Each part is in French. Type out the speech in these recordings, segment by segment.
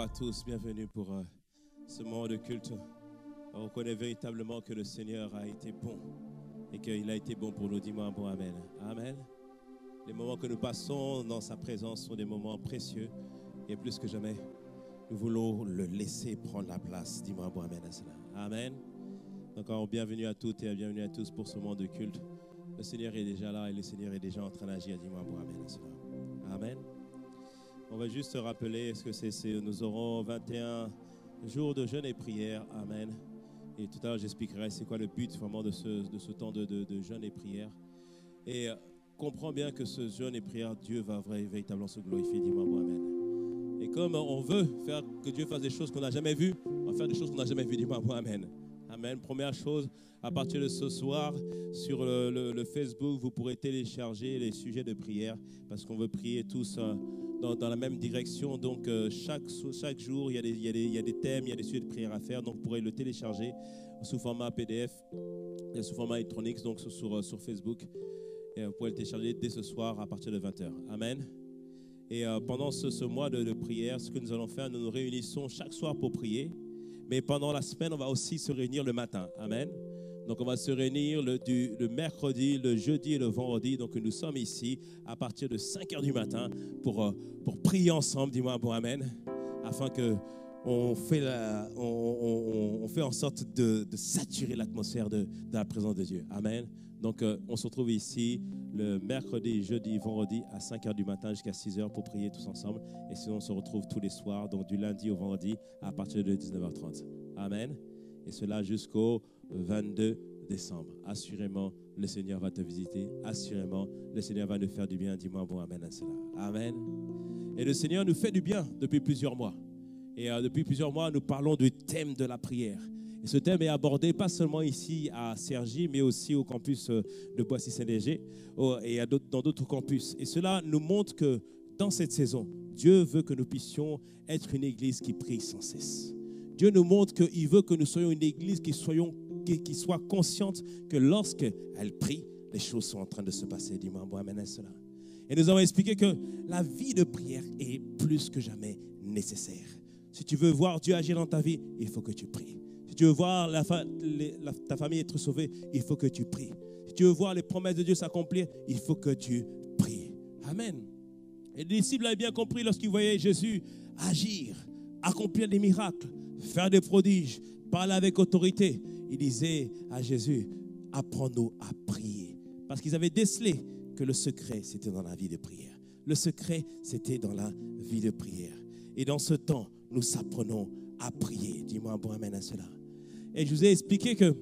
à tous, bienvenue pour ce moment de culte. On reconnaît véritablement que le Seigneur a été bon et qu'il a été bon pour nous. Dis-moi un bon Amen. Amen. Les moments que nous passons dans sa présence sont des moments précieux et plus que jamais, nous voulons le laisser prendre la place. Dis-moi un bon Amen à cela. Amen. Donc, bienvenue à toutes et bienvenue à tous pour ce moment de culte. Le Seigneur est déjà là et le Seigneur est déjà en train d'agir. Dis-moi un bon Amen à cela. Amen. On va juste se rappeler, nous aurons 21 jours de jeûne et prière. Amen. Et tout à l'heure, j'expliquerai c'est quoi le but vraiment de ce temps de jeûne et prière. Et comprends bien que ce jeûne et prière, Dieu va véritablement se glorifier. Dis-moi bon Amen. Et comme on veut faire que Dieu fasse des choses qu'on n'a jamais vues, on va faire des choses qu'on n'a jamais vues. Dis-moi bon Amen. Amen. Première chose, à partir de ce soir, sur le Facebook, vous pourrez télécharger les sujets de prière parce qu'on veut prier tous dans la même direction. Donc, chaque jour, il y a des thèmes, il y a des sujets de prière à faire. Donc, vous pourrez le télécharger sous format PDF et sous format électronique, donc sur Facebook. Et vous pourrez le télécharger dès ce soir à partir de 20h. Amen. Et pendant ce mois de prière, ce que nous allons faire, nous nous réunissons chaque soir pour prier. Mais pendant la semaine, on va aussi se réunir le matin. Amen. Donc, on va se réunir le mercredi, le jeudi et le vendredi. Donc, nous sommes ici à partir de 5h du matin pour prier ensemble. Dis-moi un bon Amen. Afin que on fait en sorte de saturer l'atmosphère de la présence de Dieu. Amen. Donc, on se retrouve ici le mercredi, jeudi, vendredi à 5h du matin jusqu'à 6h pour prier tous ensemble. Et sinon, on se retrouve tous les soirs, donc du lundi au vendredi à partir de 19h30. Amen. Et cela jusqu'au 22 décembre. Assurément, le Seigneur va te visiter. Assurément, le Seigneur va nous faire du bien. Dis-moi un bon Amen à cela. Amen. Et le Seigneur nous fait du bien depuis plusieurs mois. Et depuis plusieurs mois, nous parlons du thème de la prière. Et ce thème est abordé pas seulement ici à Cergy, mais aussi au campus de Boissy-Saint-Léger et dans d'autres campus. Et cela nous montre que dans cette saison, Dieu veut que nous puissions être une église qui prie sans cesse. Dieu nous montre qu'il veut que nous soyons une église qui soit consciente que lorsqu'elle prie, les choses sont en train de se passer. Dis-moi un bon Amen à cela. Et nous avons expliqué que la vie de prière est plus que jamais nécessaire. Si tu veux voir Dieu agir dans ta vie, il faut que tu pries. Si tu veux voir ta famille être sauvée, il faut que tu pries. Si tu veux voir les promesses de Dieu s'accomplir, il faut que tu pries. Amen. Et les disciples avaient bien compris lorsqu'ils voyaient Jésus agir, accomplir des miracles, faire des prodiges, parler avec autorité. Ils disaient à Jésus, apprends-nous à prier. Parce qu'ils avaient décelé que le secret, c'était dans la vie de prière. Le secret, c'était dans la vie de prière. Et dans ce temps, nous apprenons à prier. Dis-moi un bon Amen à cela. Et je vous ai expliqué que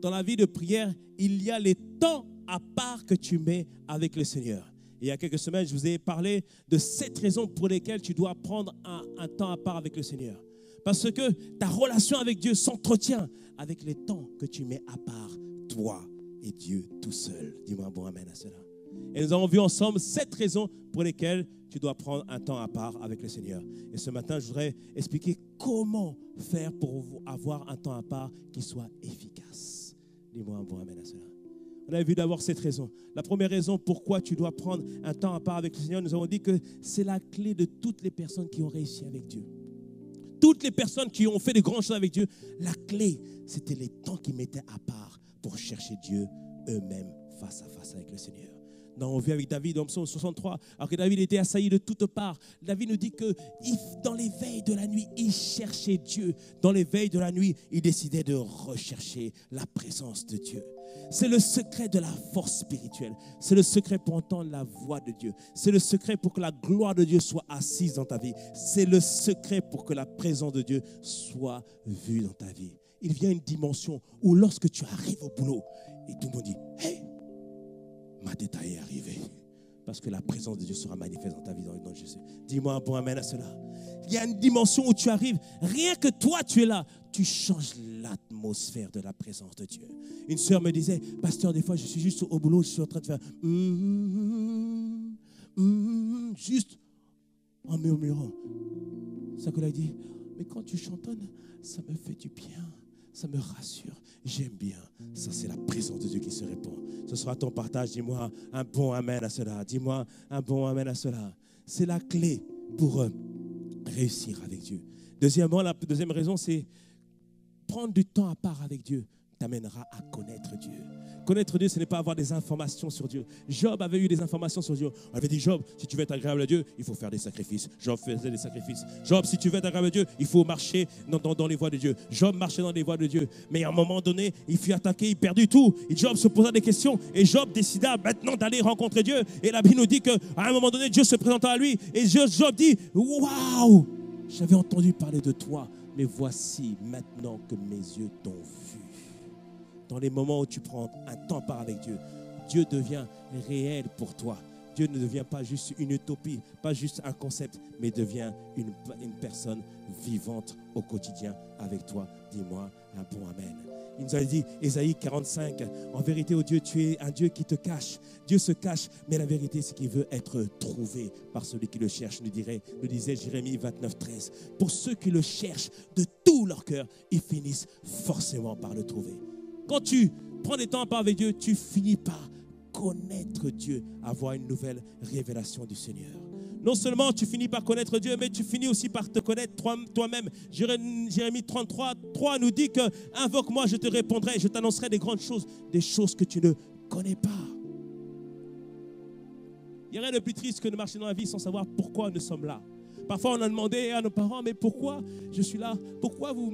dans la vie de prière, il y a les temps à part que tu mets avec le Seigneur. Et il y a quelques semaines, je vous ai parlé de 7 raisons pour lesquelles tu dois prendre un temps à part avec le Seigneur. Parce que ta relation avec Dieu s'entretient avec les temps que tu mets à part, toi et Dieu tout seul. Dis-moi un bon Amen à cela. Et nous avons vu ensemble 7 raisons pour lesquelles tu dois prendre un temps à part avec le Seigneur. Et ce matin, je voudrais expliquer comment faire pour avoir un temps à part qui soit efficace. Dis-moi un bon Amen à cela. On a vu d'abord 7 raisons. La première raison pourquoi tu dois prendre un temps à part avec le Seigneur, nous avons dit que c'est la clé de toutes les personnes qui ont réussi avec Dieu. Toutes les personnes qui ont fait de grandes choses avec Dieu, la clé, c'était les temps qu'ils mettaient à part pour chercher Dieu eux-mêmes face à face avec le Seigneur. On vit avec David dans Psaume 63, alors que David était assailli de toutes parts. David nous dit que dans les veilles de la nuit, il cherchait Dieu. Dans les veilles de la nuit, il décidait de rechercher la présence de Dieu. C'est le secret de la force spirituelle. C'est le secret pour entendre la voix de Dieu. C'est le secret pour que la gloire de Dieu soit assise dans ta vie. C'est le secret pour que la présence de Dieu soit vue dans ta vie. Il vient une dimension où lorsque tu arrives au boulot, et tout le monde dit « Hey !» ma détail est arrivé. Parce que la présence de Dieu sera manifeste dans ta vie dans le nom de Jésus. Dis-moi un bon Amen à cela. Il y a une dimension où tu arrives, rien que toi tu es là, tu changes l'atmosphère de la présence de Dieu. Une sœur me disait, pasteur, des fois je suis juste au boulot, je suis en train de faire juste en murmurant. Ça que là dit, mais quand tu chantonnes, ça me fait du bien. Ça me rassure, j'aime bien. Ça, c'est la présence de Dieu qui se répand. Ce sera ton partage. Dis-moi un bon Amen à cela. Dis-moi un bon Amen à cela. C'est la clé pour réussir avec Dieu. Deuxièmement, la deuxième raison, c'est prendre du temps à part avec Dieu t'amènera à connaître Dieu. Connaître Dieu, ce n'est pas avoir des informations sur Dieu. Job avait eu des informations sur Dieu. On avait dit, Job, si tu veux être agréable à Dieu, il faut faire des sacrifices. Job faisait des sacrifices. Job, si tu veux être agréable à Dieu, il faut marcher dans les voies de Dieu. Job marchait dans les voies de Dieu. Mais à un moment donné, il fut attaqué, il perdit tout. Et Job se posa des questions. Et Job décida maintenant d'aller rencontrer Dieu. Et la Bible nous dit qu'à un moment donné, Dieu se présenta à lui. Et Job dit, waouh, j'avais entendu parler de toi. Mais voici maintenant que mes yeux t'ont vu. Dans les moments où tu prends un temps part avec Dieu, Dieu devient réel pour toi. Dieu ne devient pas juste une utopie, pas juste un concept, mais devient une personne vivante au quotidien avec toi. Dis-moi un bon amen. Il nous a dit, Ésaïe 45, en vérité, oh Dieu, tu es un Dieu qui te cache. Dieu se cache, mais la vérité, c'est qu'il veut être trouvé par celui qui le cherche, nous disait Jérémie 29, 13. Pour ceux qui le cherchent de tout leur cœur, ils finissent forcément par le trouver. Quand tu prends des temps à part avec Dieu, tu finis par connaître Dieu, avoir une nouvelle révélation du Seigneur. Non seulement tu finis par connaître Dieu, mais tu finis aussi par te connaître toi-même. Jérémie 33, 3 nous dit que « Invoque-moi, je te répondrai, je t'annoncerai des grandes choses, des choses que tu ne connais pas. » Il n'y a rien de plus triste que de marcher dans la vie sans savoir pourquoi nous sommes là. Parfois, on a demandé à nos parents, mais pourquoi je suis là? Pourquoi vous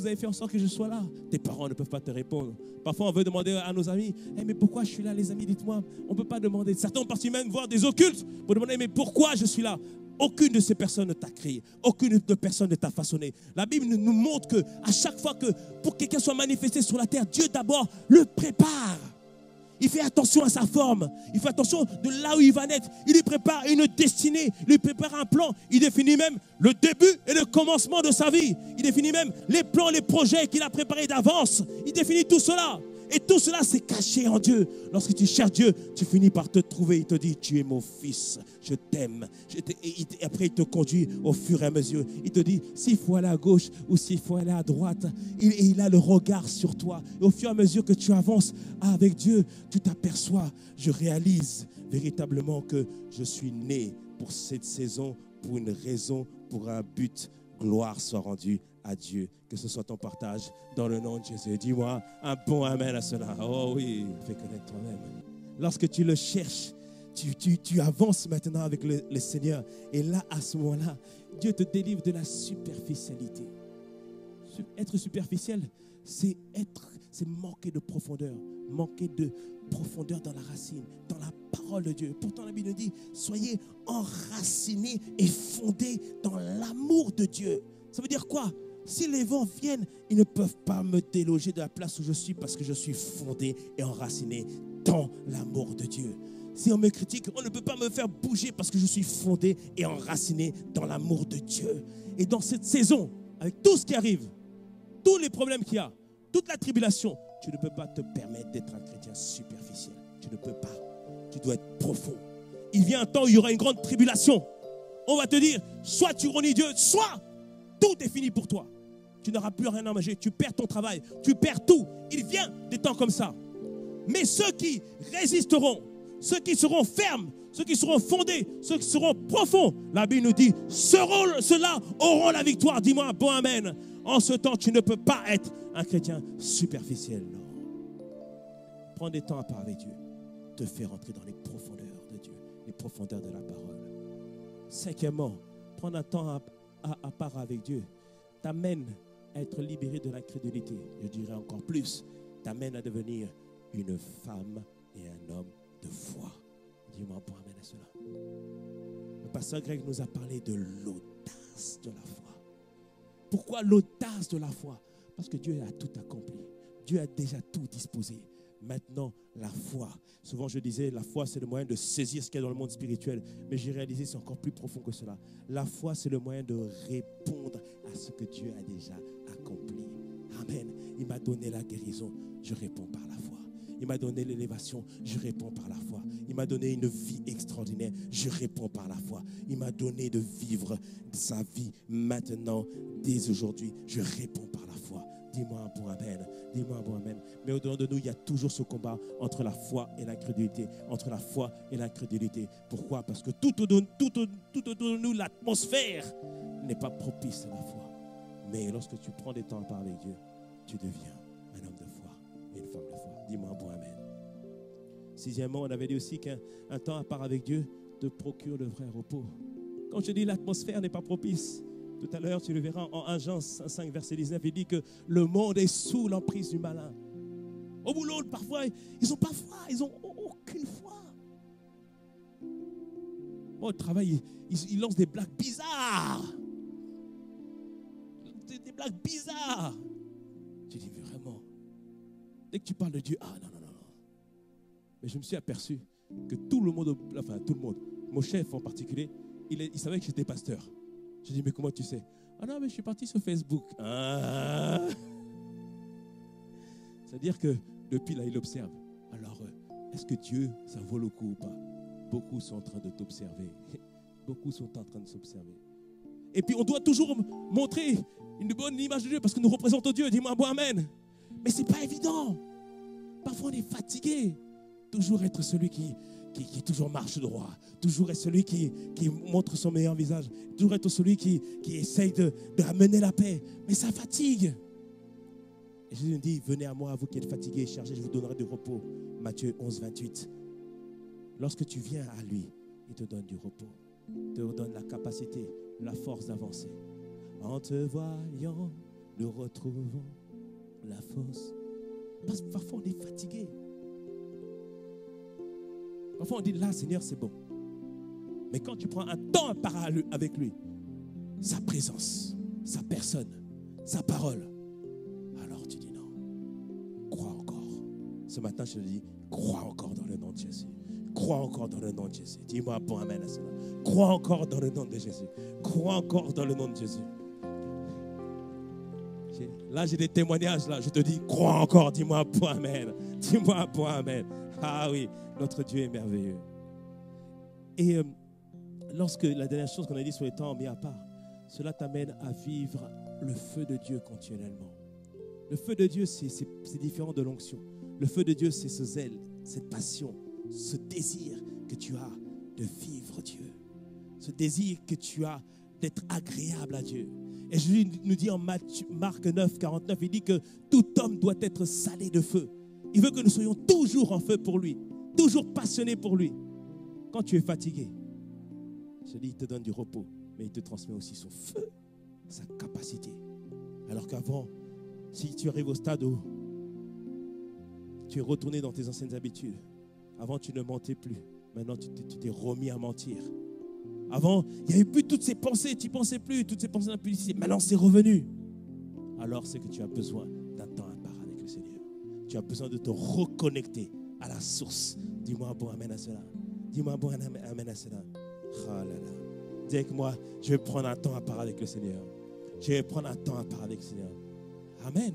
avez fait en sorte que je sois là? Tes parents ne peuvent pas te répondre. Parfois, on veut demander à nos amis, mais pourquoi je suis là, les amis, dites-moi. On ne peut pas demander. Certains ont parti même voir des occultes pour demander, mais pourquoi je suis là? Aucune de ces personnes ne t'a créé. Aucune de personnes ne t'a façonné. La Bible nous montre qu'à chaque fois que pour que quelqu'un soit manifesté sur la terre, Dieu d'abord le prépare. Il fait attention à sa forme. Il fait attention de là où il va naître. Il lui prépare une destinée. Il lui prépare un plan. Il définit même le début et le commencement de sa vie. Il définit même les plans, les projets qu'il a préparés d'avance. Il définit tout cela. Et tout cela, c'est caché en Dieu. Lorsque tu cherches Dieu, tu finis par te trouver. Il te dit, tu es mon fils, je t'aime. Et après, il te conduit au fur et à mesure. Il te dit, s'il faut aller à gauche ou s'il faut aller à droite. Il a le regard sur toi. Et au fur et à mesure que tu avances avec Dieu, tu t'aperçois, je réalise véritablement que je suis né pour cette saison, pour une raison, pour un but. Gloire soit rendue à Dieu. Que ce soit ton partage dans le nom de Jésus. Dis-moi un bon amen à cela. Oh oui, fais connaître toi-même. Lorsque tu le cherches, tu avances maintenant avec le Seigneur. Et là, à ce moment-là, Dieu te délivre de la superficialité. Être superficiel, c'est manquer de profondeur. Manquer de profondeur dans la racine, dans la parole de Dieu. Pourtant, la Bible dit, soyez enracinés et fondés dans l'amour de Dieu. Ça veut dire quoi? Si les vents viennent, ils ne peuvent pas me déloger de la place où je suis parce que je suis fondé et enraciné dans l'amour de Dieu. Si on me critique, on ne peut pas me faire bouger parce que je suis fondé et enraciné dans l'amour de Dieu. Et dans cette saison, avec tout ce qui arrive, tous les problèmes qu'il y a, toute la tribulation, tu ne peux pas te permettre d'être un chrétien superficiel. Tu ne peux pas. Tu dois être profond. Il vient un temps où il y aura une grande tribulation. On va te dire, soit tu renies Dieu, soit tout est fini pour toi. Tu n'auras plus rien à manger, tu perds ton travail, tu perds tout. Il vient des temps comme ça. Mais ceux qui résisteront, ceux qui seront fermes, ceux qui seront fondés, ceux qui seront profonds, la Bible nous dit, ceux-là auront la victoire. Dis-moi un bon amen. En ce temps, tu ne peux pas être un chrétien superficiel. Non. Prends des temps à part avec Dieu. Te faire entrer dans les profondeurs de Dieu, les profondeurs de la parole. Cinquièmement, prendre un temps à part avec Dieu t'amène à être libéré de l'incrédulité. Je dirais encore plus, t'amène à devenir une femme et un homme de foi. Dis-moi pour amener à cela. Le pasteur Greg nous a parlé de l'audace de la foi. Pourquoi l'audace de la foi? Parce que Dieu a tout accompli. Dieu a déjà tout disposé. Maintenant, la foi. Souvent, je disais, la foi, c'est le moyen de saisir ce qu'il y a dans le monde spirituel. Mais j'ai réalisé, c'est encore plus profond que cela. La foi, c'est le moyen de répondre à ce que Dieu a déjà accompli. Amen. Il m'a donné la guérison, je réponds par la foi. Il m'a donné l'élévation, je réponds par la foi. Il m'a donné une vie extraordinaire, je réponds par la foi. Il m'a donné de vivre sa vie maintenant, dès aujourd'hui, je réponds par la foi. Dis-moi un bon amen. Dis-moi un bon amen. Mais au-dedans de nous, il y a toujours ce combat entre la foi et l'incrédulité. Entre la foi et l'incrédulité. Pourquoi? Parce que tout autour de nous, l'atmosphère n'est pas propice à la foi. Mais lorsque tu prends des temps à parler avec Dieu, tu deviens un homme de foi et une femme de foi. Dis-moi un bon amen. Sixièmement, on avait dit aussi qu'un temps à part avec Dieu te procure le vrai repos. Quand je dis l'atmosphère n'est pas propice, tout à l'heure, tu le verras en 1 Jean 5, verset 19, il dit que le monde est sous l'emprise du malin. Au boulot, parfois, ils n'ont pas foi, ils n'ont aucune foi. Au travail, ils lancent des blagues bizarres. Des blagues bizarres. Tu dis, vraiment, dès que tu parles de Dieu, ah non. Mais je me suis aperçu que tout le monde, mon chef en particulier, il savait que j'étais pasteur. Je dis, mais comment tu sais? Ah non, mais je suis parti sur Facebook. Ah. C'est-à-dire que depuis là, il observe. Alors, est-ce que Dieu, ça vaut le coup ou pas? Beaucoup sont en train de t'observer. Beaucoup sont en train de s'observer. Et puis, on doit toujours montrer une bonne image de Dieu parce que nous représentons Dieu. Dis-moi un bon amen. Mais ce n'est pas évident. Parfois, on est fatigué. Toujours être celui qui toujours marche droit, toujours être celui qui montre son meilleur visage, toujours être celui qui essaye de ramener la paix. Mais ça fatigue. Et Jésus nous dit, venez à moi, vous qui êtes fatigués et chargés, je vous donnerai du repos. Matthieu 11, 28. Lorsque tu viens à lui, il te donne du repos. Il te donne la capacité, la force d'avancer. En te voyant, nous retrouvons la force. Parce que parfois on est fatigué. Parfois on dit, là Seigneur c'est bon. Mais quand tu prends un temps à parler avec lui, sa présence, sa personne, sa parole, alors tu dis non, crois encore. Ce matin je te dis, crois encore dans le nom de Jésus. Crois encore dans le nom de Jésus. Dis-moi bon amen à cela. Crois encore dans le nom de Jésus. Crois encore dans le nom de Jésus. Là j'ai des témoignages là, je te dis, crois encore, dis-moi bon amen. Dis-moi bon amen. Ah oui, notre Dieu est merveilleux. Et lorsque la dernière chose qu'on a dit sur les temps mis à part, cela t'amène à vivre le feu de Dieu continuellement. Le feu de Dieu, c'est différent de l'onction. Le feu de Dieu, c'est ce zèle, cette passion, ce désir que tu as de vivre Dieu. Ce désir que tu as d'être agréable à Dieu. Et Jésus nous dit en Marc 9, 49, il dit que tout homme doit être salé de feu. Il veut que nous soyons toujours en feu pour lui, toujours passionnés pour lui. Quand tu es fatigué, je dis, il te donne du repos, mais il te transmet aussi son feu, sa capacité. Alors qu'avant, si tu arrives au stade où tu es retourné dans tes anciennes habitudes, avant tu ne mentais plus, maintenant tu t'es remis à mentir. Avant, il n'y avait plus toutes ces pensées, tu ne pensais plus, toutes ces pensées d'impudicité, maintenant c'est revenu. Alors c'est que tu as besoin d'un temps à part avec le Seigneur. Tu as besoin de te reconnecter à la source. Dis-moi un bon amen à cela. Dis-moi un bon amen à cela. Oh là là. Dis avec moi, je vais prendre un temps à part avec le Seigneur. Je vais prendre un temps à part avec le Seigneur. Amen.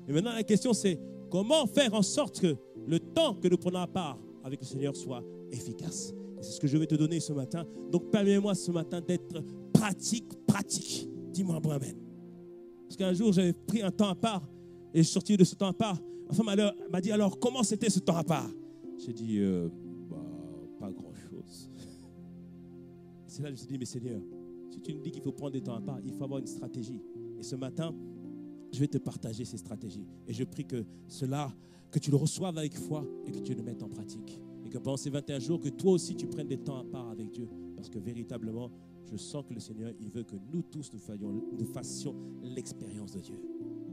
Et maintenant la question c'est, comment faire en sorte que le temps que nous prenons à part avec le Seigneur soit efficace? Et c'est ce que je vais te donner ce matin. Donc permets-moi ce matin d'être pratique. Dis-moi un bon amen. Parce qu'un jour j'avais pris un temps à part et je suis sorti de ce temps à part. Ma femme m'a dit, alors comment c'était ce temps à part? J'ai dit, pas grand-chose. C'est là que je me suis dit, mais Seigneur, si tu nous dis qu'il faut prendre des temps à part, il faut avoir une stratégie. Et ce matin, je vais te partager ces stratégies. Et je prie que que tu le reçoives avec foi et que tu le mettes en pratique. Et que pendant ces 21 jours, que toi aussi tu prennes des temps à part avec Dieu. Parce que véritablement, je sens que le Seigneur, il veut que nous tous, nous fassions l'expérience de Dieu.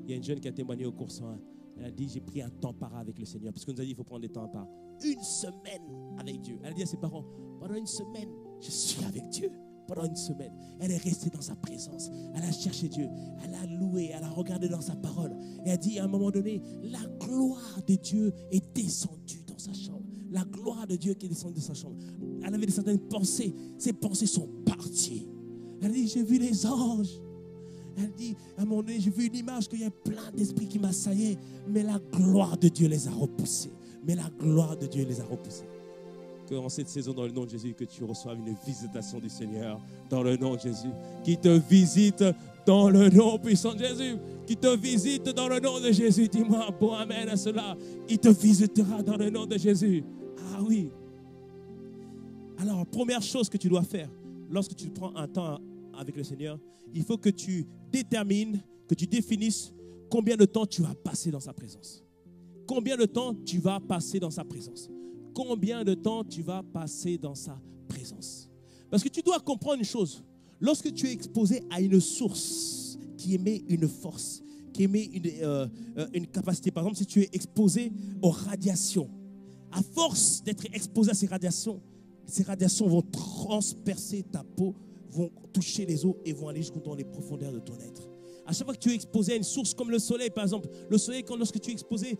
Il y a une jeune qui a témoigné au cours 101. Elle a dit, j'ai pris un temps part avec le Seigneur. Parce qu'on nous a dit, il faut prendre des temps à part. Une semaine avec Dieu. Elle a dit à ses parents, pendant une semaine, je suis avec Dieu. Pendant une semaine, elle est restée dans sa présence. Elle a cherché Dieu. Elle a loué. Elle a regardé dans sa parole. Et elle a dit, à un moment donné, la gloire de Dieu est descendue dans sa chambre. La gloire de Dieu qui est descendue dans sa chambre. Elle avait certaines pensées. Ces pensées sont parties. Elle a dit, j'ai vu les anges. Elle dit, à un moment donné, j'ai vu une image qu'il y a plein d'esprits qui m'assaillaient, mais la gloire de Dieu les a repoussés. qu'en cette saison, dans le nom de Jésus, que tu reçoives une visitation du Seigneur, dans le nom de Jésus, qui te visite dans le nom puissant de Jésus, qui te visite dans le nom de Jésus. Dis-moi un bon amen à cela. Il te visitera dans le nom de Jésus. Ah oui. Alors, première chose que tu dois faire, lorsque tu prends un temps avec le Seigneur, il faut que tu détermines, que tu définisses combien de temps tu vas passer dans sa présence. Combien de temps tu vas passer dans sa présence. Combien de temps tu vas passer dans sa présence. Parce que tu dois comprendre une chose. Lorsque tu es exposé à une source qui émet une force, qui émet une capacité, par exemple, si tu es exposé aux radiations, à force d'être exposé à ces radiations vont transpercer ta peau, vont toucher les os et vont aller jusqu'au dans les profondeurs de ton être. À chaque fois que tu es exposé à une source comme le soleil, par exemple, le soleil, lorsque tu es exposé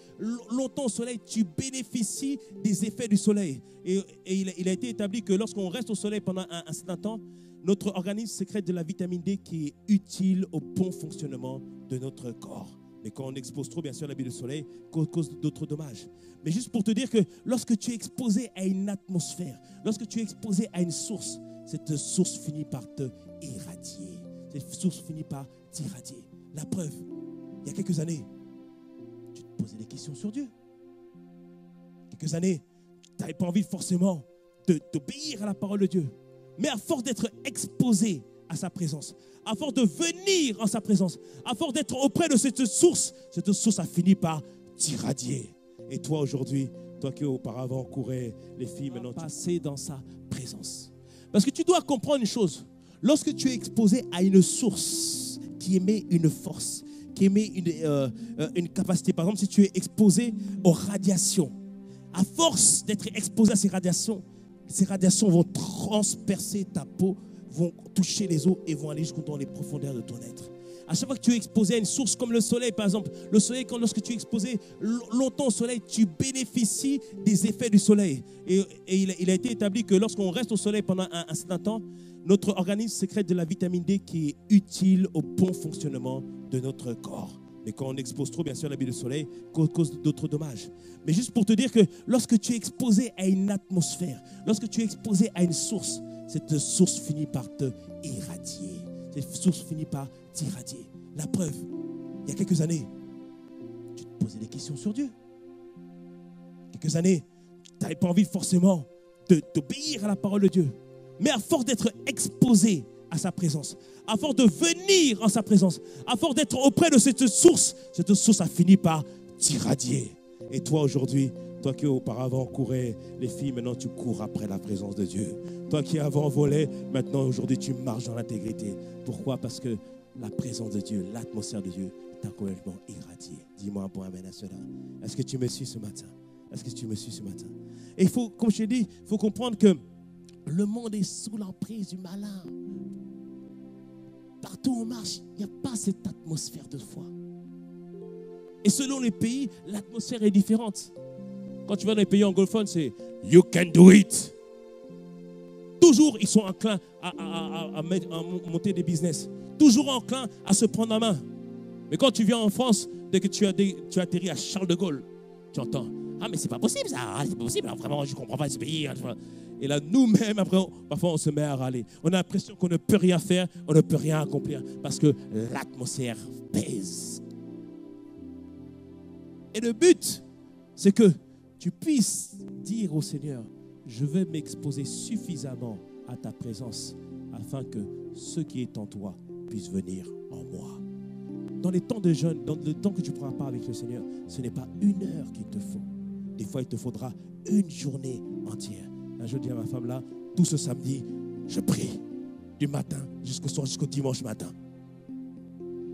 longtemps au soleil, tu bénéficies des effets du soleil. Et il a été établi que lorsqu'on reste au soleil pendant un certain temps, notre organisme sécrète de la vitamine D qui est utile au bon fonctionnement de notre corps. Mais quand on expose trop, bien sûr, l'habit du soleil cause d'autres dommages. Mais juste pour te dire que lorsque tu es exposé à une atmosphère, lorsque tu es exposé à une source, cette source finit par te irradier. Cette source finit par t'irradier. La preuve, il y a quelques années, tu te posais des questions sur Dieu. Quelques années, tu n'avais pas envie forcément d'obéir à la parole de Dieu. Mais à force d'être exposé à sa présence, à force de venir en sa présence, à force d'être auprès de cette source a fini par t'irradier. Et toi aujourd'hui, toi qui auparavant courais les filles, maintenant passer dans sa présence. Parce que tu dois comprendre une chose. Lorsque tu es exposé à une source qui émet une force, qui émet une capacité, par exemple, si tu es exposé aux radiations, à force d'être exposé à ces radiations vont transpercer ta peau, vont toucher les os et vont aller jusqu'au dans les profondeurs de ton être. À chaque fois que tu es exposé à une source comme le soleil, par exemple, le soleil, lorsque tu es exposé longtemps au soleil, tu bénéficies des effets du soleil. Et il a été établi que lorsqu'on reste au soleil pendant un certain temps, notre organisme sécrète de la vitamine D qui est utile au bon fonctionnement de notre corps. Mais quand on expose trop, bien sûr, l'habit du soleil cause d'autres dommages. Mais juste pour te dire que lorsque tu es exposé à une atmosphère, lorsque tu es exposé à une source, cette source finit par te irradier. Cette source finit par t'irradier. La preuve, il y a quelques années, tu te posais des questions sur Dieu. Quelques années, tu n'avais pas envie forcément d'obéir à la parole de Dieu. Mais à force d'être exposé à sa présence, à force de venir en sa présence, à force d'être auprès de cette source a fini par t'irradier. Et toi aujourd'hui, toi qui auparavant courais les filles, maintenant tu cours après la présence de Dieu. Toi qui avant volais, maintenant aujourd'hui tu marches dans l'intégrité. Pourquoi? Parce que la présence de Dieu, l'atmosphère de Dieu t'a complètement irradié. Dis-moi un point amen à cela. Est-ce que tu me suis ce matin? Est-ce que tu me suis ce matin? Et il faut, comme je t'ai dit, il faut comprendre que le monde est sous l'emprise du malin. Partout où on marche, il n'y a pas cette atmosphère de foi. Et selon les pays, l'atmosphère est différente. Quand tu vas dans les pays anglophones, c'est « You can do it ». Toujours, ils sont enclins à monter des business. Toujours enclins à se prendre en main. Mais quand tu viens en France, dès que tu atterris à Charles de Gaulle, tu entends « Ah, mais c'est pas possible ça, c'est pas possible, vraiment, je ne comprends pas ce pays. » Et là, nous-mêmes, après, parfois, on se met à râler. On a l'impression qu'on ne peut rien faire, on ne peut rien accomplir, parce que l'atmosphère pèse. Et le but, c'est que tu puisses dire au Seigneur, je vais m'exposer suffisamment à ta présence, afin que ce qui est en toi puisse venir en moi. Dans les temps de jeûne, dans le temps que tu prends part avec le Seigneur, ce n'est pas 1 heure qu'il te faut. Des fois, il te faudra une journée entière. Un jour, je dis à ma femme là, tout ce samedi, je prie du matin jusqu'au soir, jusqu'au dimanche matin.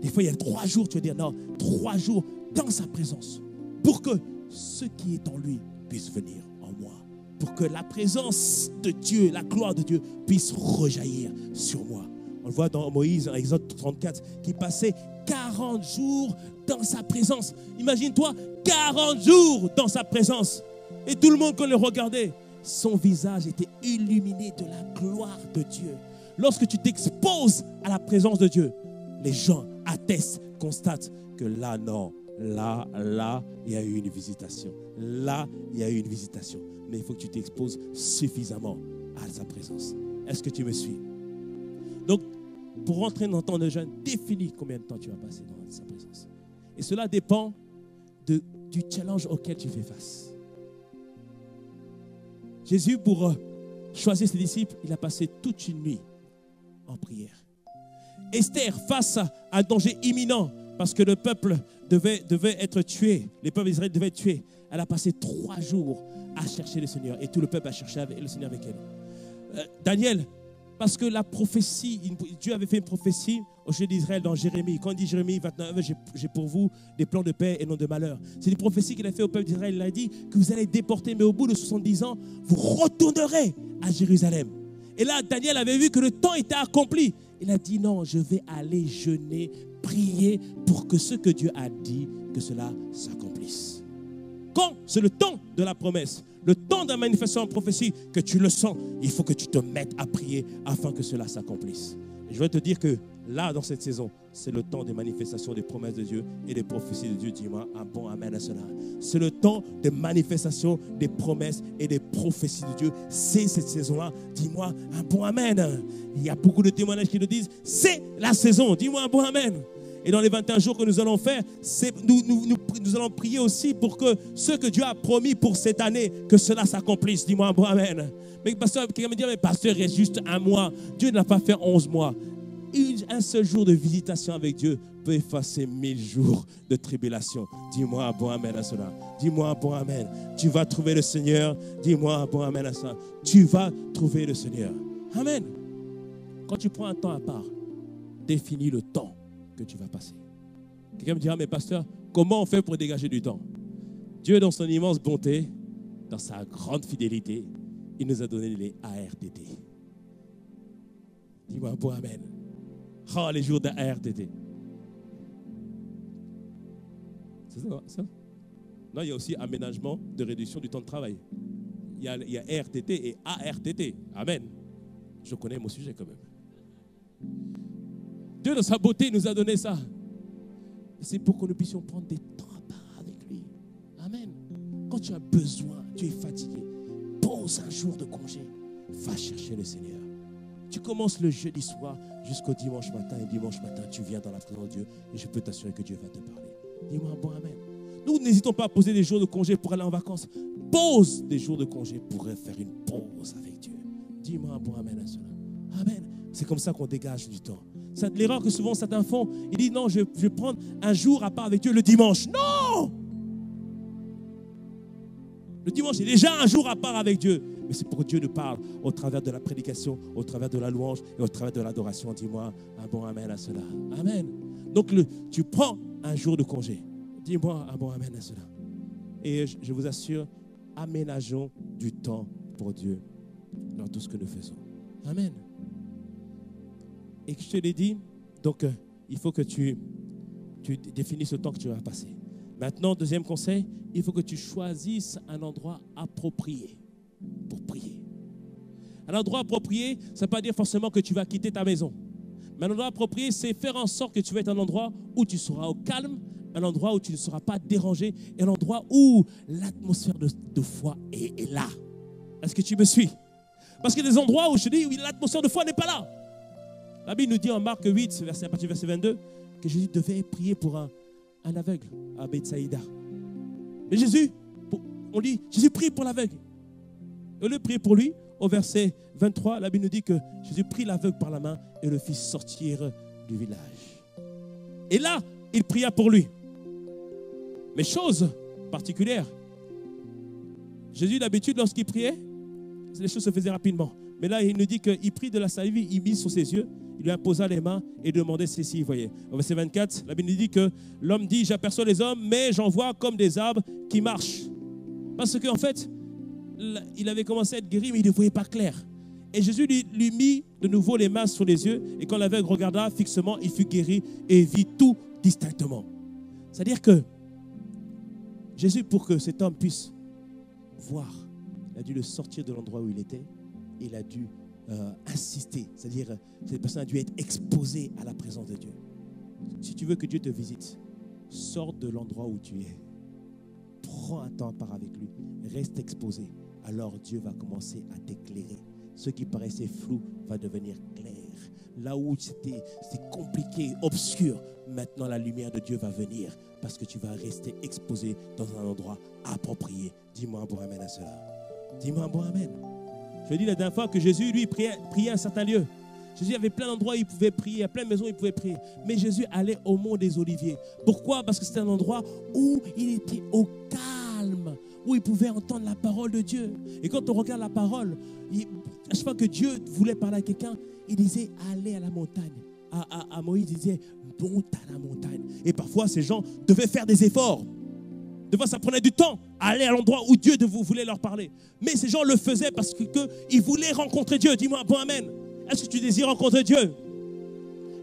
Des fois, il y a 3 jours, tu vas dire non, 3 jours dans sa présence pour que ce qui est en lui puisse venir en moi. Pour que la présence de Dieu, la gloire de Dieu puisse rejaillir sur moi. On le voit dans Moïse, dans Exode 34, qui passait 40 jours dans sa présence. Imagine-toi, 40 jours dans sa présence. Et tout le monde, quand le regardait, son visage était illuminé de la gloire de Dieu. Lorsque tu t'exposes à la présence de Dieu, les gens attestent, constatent que là, non, là, il y a eu une visitation. Là, il y a eu une visitation. Mais il faut que tu t'exposes suffisamment à sa présence. Est-ce que tu me suis? Donc, pour rentrer dans ton jeûne, définis combien de temps tu vas passer dans sa présence. Et cela dépend du challenge auquel tu fais face. Jésus, pour choisir ses disciples, il a passé toute une nuit en prière. Esther, face à un danger imminent, parce que le peuple devait être tué, les peuples d'Israël devaient être tués, elle a passé 3 jours à chercher le Seigneur, et tout le peuple a cherché le Seigneur avec elle. Daniel, parce que la prophétie, Dieu avait fait une prophétie au sujet d'Israël dans Jérémie. Quand il dit Jérémie 29, j'ai pour vous des plans de paix et non de malheur. C'est une prophétie qu'il a fait au peuple d'Israël. Il a dit que vous allez être déportés, mais au bout de 70 ans, vous retournerez à Jérusalem. Et là, Daniel avait vu que le temps était accompli. Il a dit non, je vais aller jeûner, prier pour que ce que Dieu a dit, que cela s'accomplisse. Quand c'est le temps de la promesse, le temps de la manifestation en prophétie, que tu le sens, il faut que tu te mettes à prier afin que cela s'accomplisse. Et je veux te dire que là, dans cette saison, c'est le temps des manifestations des promesses de Dieu et des prophéties de Dieu. Dis-moi un bon amen à cela. C'est le temps des manifestations des promesses et des prophéties de Dieu. C'est cette saison-là. Dis-moi un bon amen. Il y a beaucoup de témoignages qui nous disent, c'est la saison. Dis-moi un bon amen. Et dans les 21 jours que nous allons faire, nous allons prier aussi pour que ce que Dieu a promis pour cette année, que cela s'accomplisse. Dis-moi un bon amen. Mais pasteur, quelqu'un me dit, mais pasteur, il reste juste 1 mois. Dieu ne l'a pas fait 11 mois. Un seul jour de visitation avec Dieu peut effacer 1000 jours de tribulation. Dis-moi un bon amen à cela. Dis-moi un bon amen. Tu vas trouver le Seigneur. Dis-moi un bon amen à cela. Tu vas trouver le Seigneur. Amen. Quand tu prends un temps à part, définis le temps que tu vas passer. Quelqu'un me dira, mais pasteur, comment on fait pour dégager du temps? Dieu, dans son immense bonté, dans sa grande fidélité, il nous a donné les ARTT. Dis-moi un bon amen. Oh, les jours d'ARTT. C'est ça? Non, il y a aussi aménagement de réduction du temps de travail. Il y a RTT et ARTT. Amen. Je connais mon sujet quand même. Dieu, dans sa beauté, nous a donné ça. C'est pour que nous puissions prendre des temps à part avec lui. Amen. Quand tu as besoin, tu es fatigué, pose un jour de congé. Va chercher le Seigneur. Tu commences le jeudi soir jusqu'au dimanche matin. Et dimanche matin, tu viens dans la présence de Dieu. Et je peux t'assurer que Dieu va te parler. Dis-moi un bon amen. Nous n'hésitons pas à poser des jours de congé pour aller en vacances. Pose des jours de congé pour faire une pause avec Dieu. Dis-moi un bon amen à cela. Amen. C'est comme ça qu'on dégage du temps. C'est l'erreur que souvent certains font. Ils disent non, je vais prendre un jour à part avec Dieu le dimanche. Non! Le dimanche, c'est déjà un jour à part avec Dieu. Mais c'est pour que Dieu nous parle au travers de la prédication, au travers de la louange et au travers de l'adoration. Dis-moi un bon amen à cela. Amen. Donc tu prends un jour de congé. Dis-moi un bon amen à cela. Et je vous assure, aménageons du temps pour Dieu dans tout ce que nous faisons. Amen. Et que je te l'ai dit, donc il faut que tu définisses le temps que tu vas passer. Maintenant, deuxième conseil, il faut que tu choisisses un endroit approprié pour prier. Un endroit approprié, ça ne veut pas dire forcément que tu vas quitter ta maison. Mais un endroit approprié, c'est faire en sorte que tu vas être un endroit où tu seras au calme, un endroit où tu ne seras pas dérangé, et un endroit où l'atmosphère de foi est là. Est-ce que tu me suis? Parce qu'il y a des endroits où je dis, oui, l'atmosphère de foi n'est pas là. La Bible nous dit en Marc 8, à partir du verset 22, que Jésus devait prier pour un aveugle à Bethsaïda. Mais Jésus, on dit, Jésus prie pour l'aveugle. Au lieu de prier pour lui, au verset 23, la Bible nous dit que Jésus prit l'aveugle par la main et le fit sortir du village. Et là, il pria pour lui. Mais chose particulière, Jésus d'habitude, lorsqu'il priait, les choses se faisaient rapidement. Mais là, il nous dit qu'il prit de la salive, il mit sur ses yeux, il lui imposa les mains et demandait s'il voyait. Au verset 24, la Bible nous dit que l'homme dit, j'aperçois les hommes, mais j'en vois comme des arbres qui marchent. Parce qu'en fait, il avait commencé à être guéri, mais il ne voyait pas clair. Et Jésus lui mit de nouveau les mains sur les yeux, et quand l'aveugle regarda fixement, il fut guéri et vit tout distinctement. C'est-à-dire que Jésus, pour que cet homme puisse voir, il a dû le sortir de l'endroit où il était, et il a dû insister, c'est-à-dire cette personne a dû être exposée à la présence de Dieu. Si tu veux que Dieu te visite, Sors de l'endroit où tu es. Prends un temps à part avec lui. Reste exposé. Alors Dieu va commencer à t'éclairer. Ce qui paraissait flou va devenir clair. Là où c'était compliqué, obscur, maintenant la lumière de Dieu va venir parce que tu vas rester exposé dans un endroit approprié. Dis-moi un bon amen à cela. Dis-moi un bon amen. Je dis la dernière fois que Jésus, lui, priait à un certain lieu. Jésus avait plein d'endroits où il pouvait prier, à plein de maisons où il pouvait prier. Mais Jésus allait au mont des Oliviers. Pourquoi? Parce que c'était un endroit où il était au calme, où il pouvait entendre la parole de Dieu. Et quand on regarde la parole, à chaque fois que Dieu voulait parler à quelqu'un, il disait allez à la montagne. À Moïse, il disait monte à la montagne. Et parfois, ces gens devaient faire des efforts. Des fois, ça prenait du temps à aller à l'endroit où Dieu voulait leur parler. Mais ces gens le faisaient parce qu'ils voulaient rencontrer Dieu. Dis-moi un bon amen. Est-ce que tu désires rencontrer Dieu?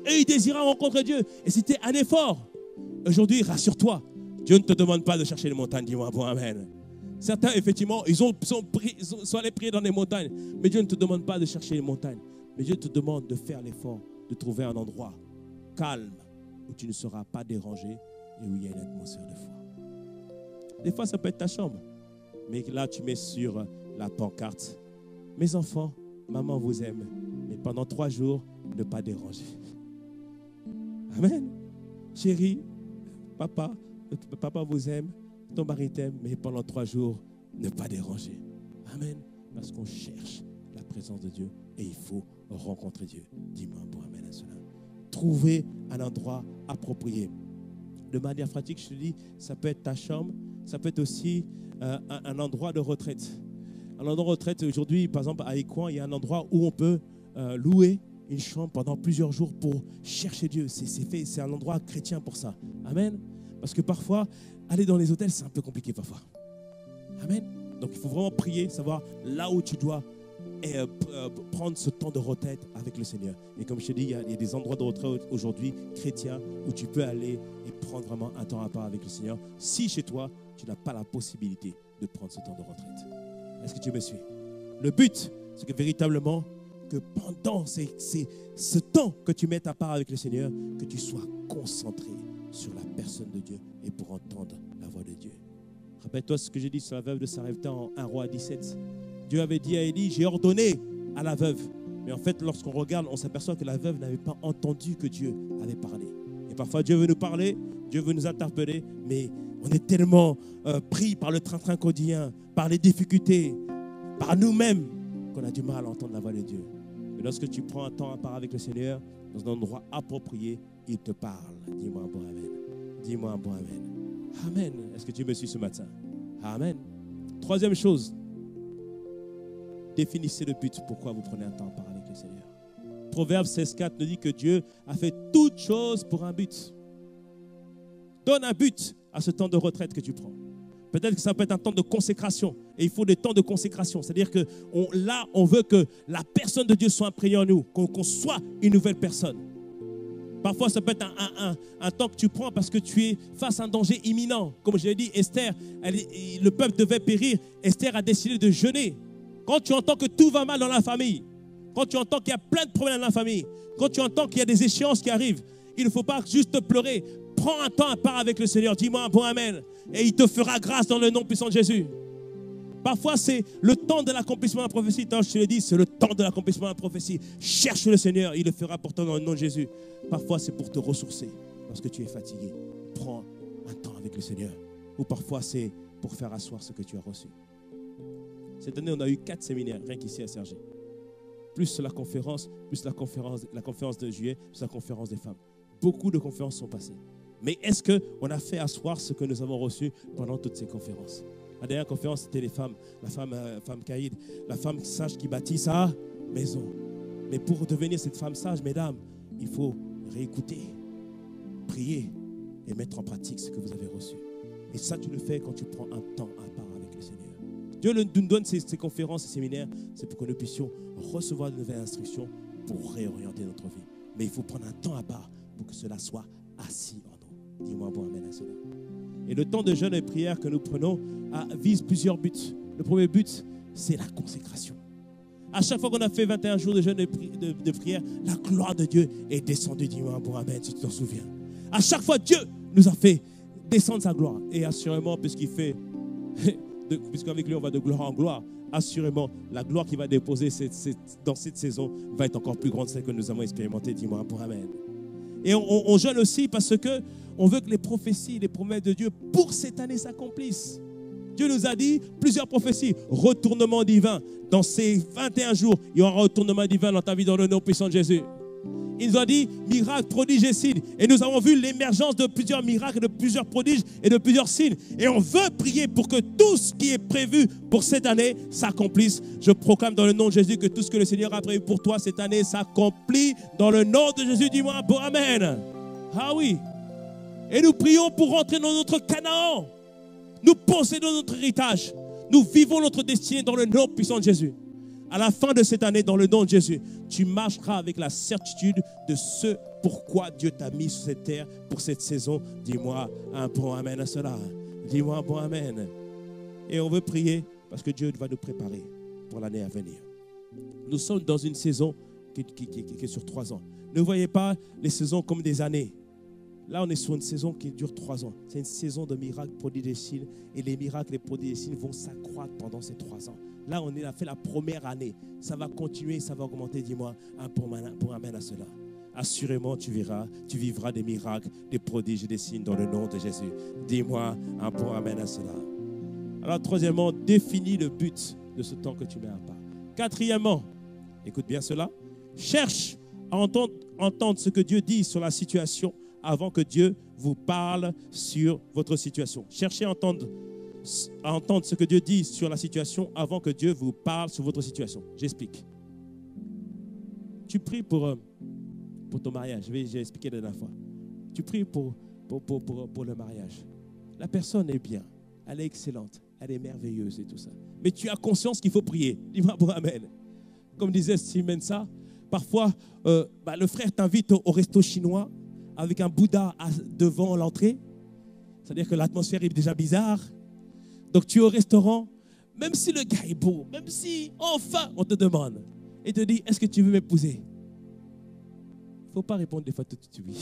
Et ils désiraient rencontrer Dieu. Et c'était un effort. Aujourd'hui, rassure-toi. Dieu ne te demande pas de chercher les montagnes. Dis-moi un bon amen. Certains, effectivement, ils sont allés prier dans les montagnes. Mais Dieu ne te demande pas de chercher les montagnes. Mais Dieu te demande de faire l'effort, de trouver un endroit calme où tu ne seras pas dérangé et où il y a une atmosphère de foi. Des fois, ça peut être ta chambre. Mais là, tu mets sur la pancarte. Mes enfants, maman vous aime. Mais pendant 3 jours, ne pas déranger. Amen. Chérie, papa vous aime. Ton mari t'aime. Mais pendant 3 jours, ne pas déranger. Amen. Parce qu'on cherche la présence de Dieu. Et il faut rencontrer Dieu. Dis-moi un bon amen à cela. Trouver un endroit approprié. De manière pratique, je te dis, ça peut être ta chambre. Ça peut être aussi un endroit de retraite. Un endroit de retraite, aujourd'hui, par exemple, à Écouen, il y a un endroit où on peut louer une chambre pendant plusieurs jours pour chercher Dieu. C'est un endroit chrétien pour ça. Amen. Parce que parfois, aller dans les hôtels, c'est un peu compliqué parfois. Amen. Donc, il faut vraiment prier, savoir là où tu dois prendre ce temps de retraite avec le Seigneur. Et comme je te dis, il y a des endroits de retraite aujourd'hui chrétiens où tu peux aller et prendre vraiment un temps à part avec le Seigneur. Si chez toi, tu n'as pas la possibilité de prendre ce temps de retraite. Est-ce que tu me suis? Le but, c'est que véritablement, que pendant ce temps que tu mets à part avec le Seigneur, que tu sois concentré sur la personne de Dieu et pour entendre la voix de Dieu. Rappelle-toi ce que j'ai dit sur la veuve de Sarepta en 1 Roi 17. Dieu avait dit à Élie, j'ai ordonné à la veuve. Mais en fait, lorsqu'on regarde, on s'aperçoit que la veuve n'avait pas entendu que Dieu avait parlé. Et parfois, Dieu veut nous parler, Dieu veut nous interpeller, mais on est tellement pris par le train-train quotidien, par les difficultés, par nous-mêmes, qu'on a du mal à entendre la voix de Dieu. Mais lorsque tu prends un temps à part avec le Seigneur, dans un endroit approprié, il te parle. Dis-moi un bon amen. Dis-moi un bon amen. Amen. Est-ce que tu me suis ce matin? Amen. Troisième chose, définissez le but. Pourquoi vous prenez un temps à part avec le Seigneur? Proverbe 16,4 nous dit que Dieu a fait toutes choses pour un but. Donne un but à ce temps de retraite que tu prends. Peut-être que ça peut être un temps de consécration. Et il faut des temps de consécration. C'est-à-dire que là, on veut que la personne de Dieu soit imprégnée en nous, qu'on soit une nouvelle personne. Parfois, ça peut être un temps que tu prends parce que tu es face à un danger imminent. Comme je l'ai dit, Esther, le peuple devait périr. Esther a décidé de jeûner. Quand tu entends que tout va mal dans la famille, quand tu entends qu'il y a plein de problèmes dans la famille, quand tu entends qu'il y a des échéances qui arrivent, il ne faut pas juste pleurer. Prends un temps à part avec le Seigneur. Dis-moi un bon amen. Et il te fera grâce dans le nom puissant de Jésus. Parfois, c'est le temps de l'accomplissement de la prophétie. Je te l'ai dit, c'est le temps de l'accomplissement de la prophétie. Cherche le Seigneur, il le fera pour toi dans le nom de Jésus. Parfois, c'est pour te ressourcer lorsque tu es fatigué. Prends un temps avec le Seigneur. Ou parfois, c'est pour faire asseoir ce que tu as reçu. Cette année, on a eu 4 séminaires, rien qu'ici à Cergy. Plus la conférence de juillet, plus la conférence des femmes. Beaucoup de conférences sont passées. Mais est-ce qu'on a fait asseoir ce que nous avons reçu pendant toutes ces conférences? La dernière conférence, c'était les femmes, la femme caïd, la femme sage qui bâtit sa maison. Mais pour devenir cette femme sage, mesdames, il faut réécouter, prier et mettre en pratique ce que vous avez reçu. Et ça, tu le fais quand tu prends un temps à part avec le Seigneur. Dieu nous donne ces conférences, ces séminaires, c'est pour que nous puissions recevoir de nouvelles instructions pour réorienter notre vie. Mais il faut prendre un temps à part pour que cela soit assis en nous. Dis-moi un bon amen à cela. Et le temps de jeûne et prière que nous prenons vise plusieurs buts. Le premier but, c'est la consécration. À chaque fois qu'on a fait 21 jours de jeûne et de prière, la gloire de Dieu est descendue. Dis-moi un bon amen si tu t'en souviens. À chaque fois, Dieu nous a fait descendre sa gloire. Et assurément, puisqu'avec lui on va de gloire en gloire, assurément, la gloire qu'il va déposer dans cette saison va être encore plus grande que celle que nous avons expérimentée. Dis-moi pour Amen. Et on jeûne aussi parce qu'on veut que les prophéties, les promesses de Dieu pour cette année s'accomplissent. Dieu nous a dit plusieurs prophéties. Retournement divin. Dans ces 21 jours, il y aura un retournement divin dans ta vie dans le nom puissant de Jésus. Il nous a dit miracles, prodiges et signes. Et nous avons vu l'émergence de plusieurs miracles, de plusieurs prodiges et de plusieurs signes. Et on veut prier pour que tout ce qui est prévu pour cette année s'accomplisse. Je proclame dans le nom de Jésus que tout ce que le Seigneur a prévu pour toi cette année s'accomplit dans le nom de Jésus. Dis-moi bon Amen. Ah oui. Et nous prions pour rentrer dans notre Canaan. Nous possédons notre héritage. Nous vivons notre destinée dans le nom puissant de Jésus. À la fin de cette année, dans le nom de Jésus, tu marcheras avec la certitude de ce pourquoi Dieu t'a mis sur cette terre pour cette saison. Dis-moi un bon Amen à cela. Dis-moi un bon Amen. Et on veut prier parce que Dieu va nous préparer pour l'année à venir. Nous sommes dans une saison qui est sur 3 ans. Ne voyez pas les saisons comme des années. Là, on est sur une saison qui dure 3 ans. C'est une saison de miracles, prodiges et signes. Et les miracles, les prodiges et signes vont s'accroître pendant ces 3 ans. Là, on a fait la première année. Ça va continuer, ça va augmenter. Dis-moi un pour Amen à cela. Assurément, tu vivras des miracles, des prodiges et des signes dans le nom de Jésus. Dis-moi un pour Amen à cela. Alors, troisièmement, définis le but de ce temps que tu mets à part. Quatrièmement, écoute bien cela. Cherche à entendre ce que Dieu dit sur la situation avant que Dieu vous parle sur votre situation. Cherchez à entendre ce que Dieu dit sur la situation avant que Dieu vous parle sur votre situation. J'explique. Tu pries pour ton mariage. J'ai expliqué la dernière fois. Tu pries pour le mariage. La personne est bien. Elle est excellente. Elle est merveilleuse et tout ça. Mais tu as conscience qu'il faut prier. Dis-moi pour Amen. Comme disait Steve Mensa, parfois, le frère t'invite au resto chinois avec un Bouddha devant l'entrée. C'est-à-dire que l'atmosphère est déjà bizarre. Donc tu es au restaurant, même si le gars est beau, même si enfin on te demande et te dit, est-ce que tu veux m'épouser? Il ne faut pas répondre des fois tout de suite oui.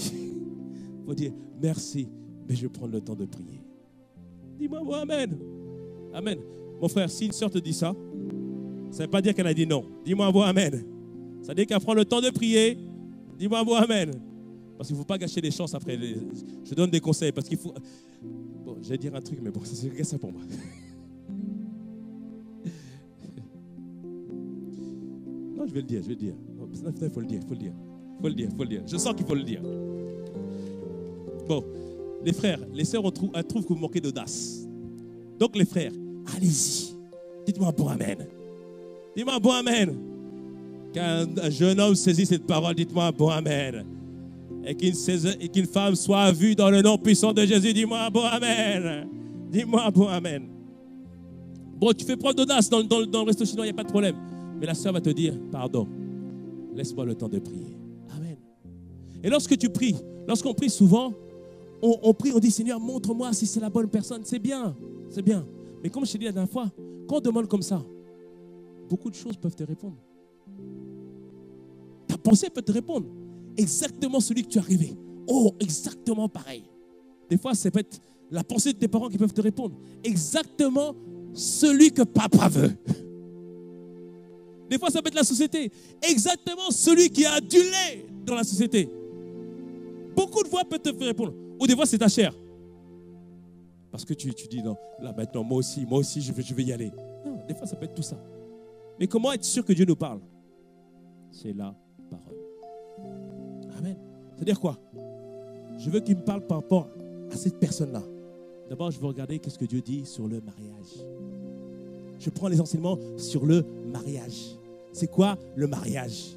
Il faut dire, merci, mais je vais prendre le temps de prier. Dis-moi, bon, Amen. Amen. Mon frère, si une sœur te dit ça, ça ne veut pas dire qu'elle a dit non. Dis-moi, bon, Amen. Ça veut dire qu'elle prend le temps de prier. Dis-moi, bon, Amen. Parce qu'il ne faut pas gâcher les chances après. Je donne des conseils parce qu'il faut... Bon, je vais dire un truc, mais bon, c'est ça pour moi. Non, je vais le dire. Il faut le dire. Je sens qu'il faut le dire. Bon, les frères, les sœurs, elles trouvent que vous manquez d'audace. Donc les frères, allez-y. Dites-moi un bon Amen. Dis-moi un bon Amen. Quand un jeune homme saisit cette parole, dites-moi un bon Amen. Et qu'une femme soit vue dans le nom puissant de Jésus. Dis-moi un bon Amen. Dis-moi un bon Amen. Bon, tu fais preuve d'audace dans le resto chinois, il n'y a pas de problème. Mais la sœur va te dire, pardon, laisse-moi le temps de prier. Amen. Et lorsque tu pries, lorsqu'on prie souvent, on prie, on dit, Seigneur, montre-moi si c'est la bonne personne. C'est bien. Mais comme je t'ai dit la dernière fois, quand on demande comme ça, beaucoup de choses peuvent te répondre. Ta pensée peut te répondre. Exactement celui que tu as rêvé. Oh, exactement pareil. Des fois, c'est peut-être la pensée de tes parents qui peuvent te répondre. Exactement celui que papa veut. Des fois, ça peut être la société. Exactement celui qui a adulé dans la société. Beaucoup de fois peuvent te faire répondre. Ou des fois, c'est ta chair. Parce que tu dis, non, là maintenant, moi aussi, je vais y aller. Non, des fois, ça peut être tout ça. Mais comment être sûr que Dieu nous parle? C'est la parole. Amen. C'est-à-dire quoi? Je veux qu'il me parle par rapport à cette personne-là. D'abord, je veux regarder qu'est-ce que Dieu dit sur le mariage. Je prends les enseignements sur le mariage. C'est quoi le mariage?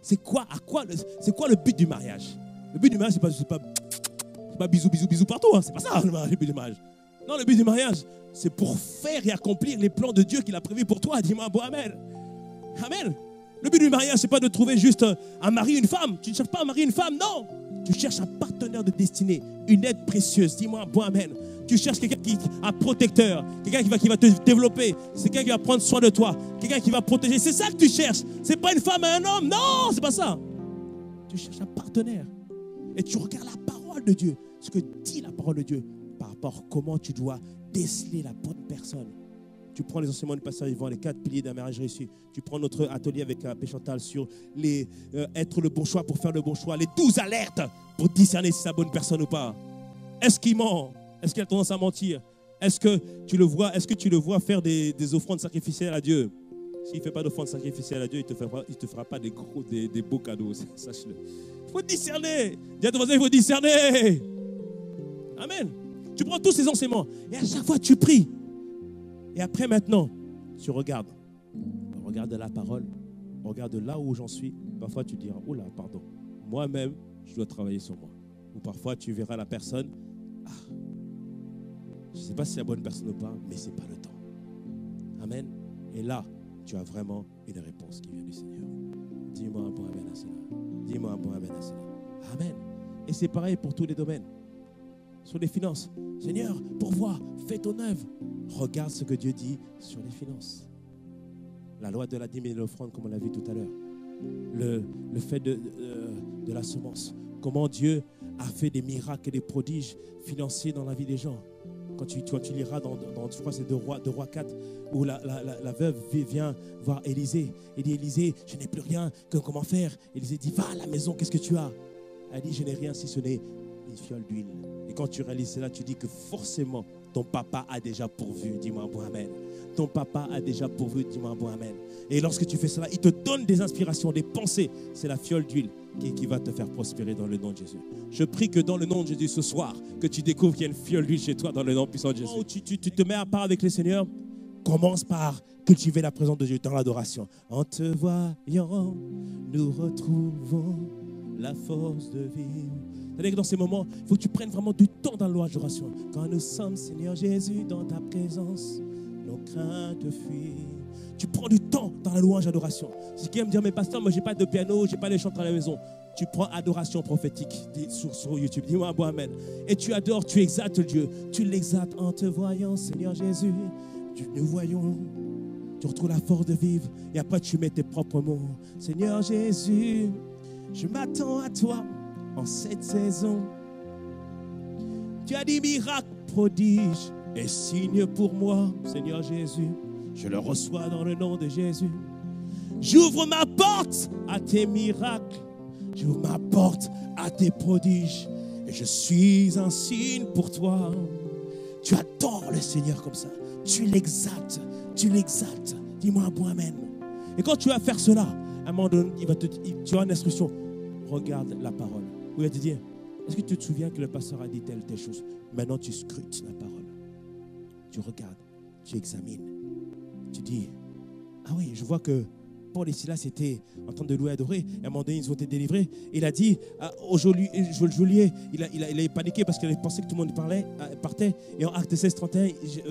C'est quoi le but du mariage? Le but du mariage, c'est pas bisous partout. Hein. C'est pas ça le but du mariage. Non, le but du mariage, c'est pour faire et accomplir les plans de Dieu qu'il a prévus pour toi. Dis-moi, bon, Amen. Amen. Le but du mariage, ce n'est pas de trouver juste un mari, une femme. Tu ne cherches pas un mari, une femme, non. Tu cherches un partenaire de destinée, une aide précieuse. Dis-moi, bon, Amen. Tu cherches quelqu'un un protecteur, quelqu'un qui va te développer, c'est quelqu'un qui va prendre soin de toi, quelqu'un qui va protéger. C'est ça que tu cherches. Ce n'est pas une femme et un homme. Non, ce n'est pas ça. Tu cherches un partenaire. Et tu regardes la parole. parole de Dieu, ce que dit la parole de Dieu par rapport à comment tu dois déceler la bonne personne. Tu prends les enseignements du pasteur Yvan, les 4 piliers d'un mariage réussi. Tu prends notre atelier avec Péchantal sur être le bon choix pour faire le bon choix. Les 12 alertes pour discerner si c'est la bonne personne ou pas. Est-ce qu'il ment? Est-ce qu'il a tendance à mentir? Est-ce que tu le vois faire des offrandes sacrificielles à Dieu? S'il ne fait pas d'offrandes sacrificielles à Dieu, il ne te fera pas des beaux cadeaux. Sache-le. Il faut discerner. Dis à ton voisin, il faut discerner. Amen. Tu prends tous ces enseignements et à chaque fois tu pries. Et après maintenant, tu regardes. Regarde la parole. Regarde là où j'en suis. Parfois tu diras, oh là, pardon. Moi-même, je dois travailler sur moi. Ou parfois tu verras la personne. Je ne sais pas si c'est la bonne personne ou pas, mais ce n'est pas le temps. Amen. Et là, tu as vraiment une réponse qui vient du Seigneur. Dis-moi un bon amen à cela. Dis-moi un bon amen à cela. Amen. Et c'est pareil pour tous les domaines. Sur les finances. Seigneur, pourvois, fais ton œuvre. Regarde ce que Dieu dit sur les finances. La loi de la dîme et de l'offrande, comme on l'a vu tout à l'heure. Le fait de la semence. Comment Dieu a fait des miracles et des prodiges financiers dans la vie des gens. Quand tu liras dans je crois que c'est 2 Rois 4, où la veuve vient voir Élisée. Et dit, Élisée, je n'ai plus rien, comment faire? Élisée dit, va à la maison, qu'est-ce que tu as? Elle dit, je n'ai rien si ce n'est une fiole d'huile. Et quand tu réalises cela, tu dis que forcément, ton papa a déjà pourvu. Dis-moi un bon amen. Ton papa a déjà pourvu. Dis-moi un bon amen. Et lorsque tu fais cela, il te donne des inspirations, des pensées. C'est la fiole d'huile qui va te faire prospérer dans le nom de Jésus. Je prie que dans le nom de Jésus ce soir, que tu découvres qu'il y a une fiole d'huile chez toi dans le nom puissant de Jésus. Oh, tu te mets à part avec le Seigneur. Commence par cultiver la présence de Dieu dans l'adoration. En te voyant, nous retrouvons la force de vivre. C'est-à-dire que dans ces moments, il faut que tu prennes vraiment du temps dans l'adoration. Quand nous sommes, Seigneur Jésus, dans ta présence, nos craintes fuient. Tu prends du temps dans la louange adoration. C'est qui aime dire, mais pasteur, moi, je n'ai pas de piano, je n'ai pas les chants à la maison. Tu prends adoration prophétique sur YouTube. Dis-moi un bon amen. Et tu adores, tu exaltes Dieu. Tu l'exaltes en te voyant, Seigneur Jésus. Nous voyons. Tu retrouves la force de vivre. Et après, tu mets tes propres mots. Seigneur Jésus, je m'attends à toi en cette saison. Tu as dit miracles, prodiges et signes pour moi, Seigneur Jésus. Je le reçois dans le nom de Jésus. J'ouvre ma porte à tes miracles. J'ouvre ma porte à tes prodiges. Et je suis un signe pour toi. Tu adores le Seigneur comme ça. Tu l'exaltes. Tu l'exaltes. Dis-moi un bon amen. Et quand tu vas faire cela, à un moment donné, tu as une instruction. Regarde la parole. Où il va te dire, est-ce que tu te souviens que le pasteur a dit telle chose? Maintenant, tu scrutes la parole. Tu regardes. Tu examines. Tu dis, ah oui, je vois que Paul et Silas étaient en train de louer et adorer. Et à un moment donné, ils ont été délivrés. Il a dit au geôlier, il a paniqué parce qu'il pensait que tout le monde partait. Et en Actes 16, 31,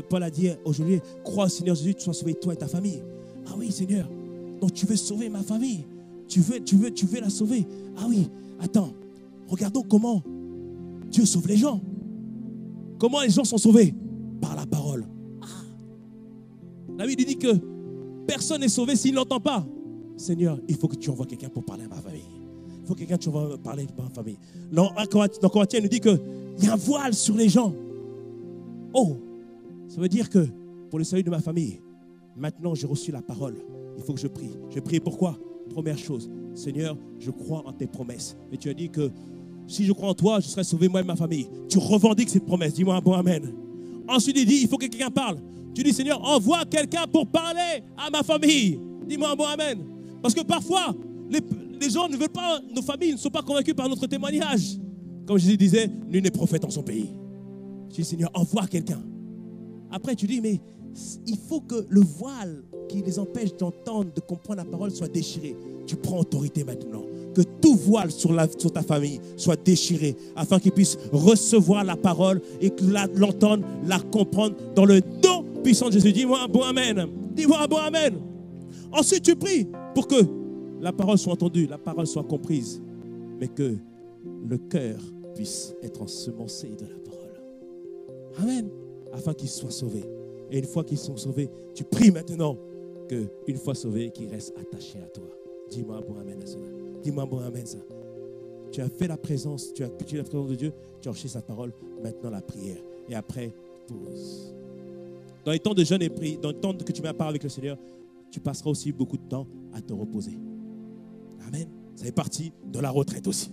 Paul a dit au geôlier, crois au Seigneur Jésus, tu sois sauvé toi et ta famille. Ah oui, Seigneur. Donc tu veux sauver ma famille. Tu veux la sauver. Ah oui, attends. Regardons comment Dieu sauve les gens. Comment les gens sont sauvés? Par la parole. La Bible dit que personne n'est sauvé s'il n'entend pas. Seigneur, il faut que tu envoies quelqu'un pour parler à ma famille. Il faut quelqu'un que tu envoies parler à ma famille. Dans Corinthiens, il nous dit qu'il y a un voile sur les gens. Oh, ça veut dire que pour le salut de ma famille, maintenant j'ai reçu la parole. Il faut que je prie. Je prie pourquoi? Première chose, Seigneur, je crois en tes promesses. Et tu as dit que si je crois en toi, je serai sauvé moi et ma famille. Tu revendiques cette promesse. Dis-moi un bon amen. Ensuite, il dit, il faut que quelqu'un parle. Tu dis, Seigneur, envoie quelqu'un pour parler à ma famille. Dis-moi un bon amen. Parce que parfois, les gens ne veulent pas, nos familles ne sont pas convaincus par notre témoignage. Comme Jésus disait, nul n'est prophète en son pays. Tu dis, Seigneur, envoie quelqu'un. Après, tu dis, mais il faut que le voile qui les empêche d'entendre, de comprendre la parole soit déchiré. Tu prends autorité maintenant. Que tout voile sur ta famille soit déchiré afin qu'ils puissent recevoir la parole et l'entendre, la comprendre dans le nom puissant de Jésus. Dis-moi un bon amen. Dis-moi un bon amen. Ensuite, tu pries pour que la parole soit entendue, la parole soit comprise, mais que le cœur puisse être ensemencé de la parole. Amen. Afin qu'ils soient sauvés. Et une fois qu'ils sont sauvés, tu pries maintenant qu'une fois sauvés, qu'ils restent attachés à toi. Dis-moi un bon amen à cela. Dis-moi un bon amen ça. tu as fait la présence, tu as cultivé la présence de Dieu, tu as recherché sa parole, maintenant la prière. Et après, pause. Dans les temps de jeûne et prière, dans le temps que tu mets à part avec le Seigneur, tu passeras aussi beaucoup de temps à te reposer. Amen. Ça fait partie de la retraite aussi.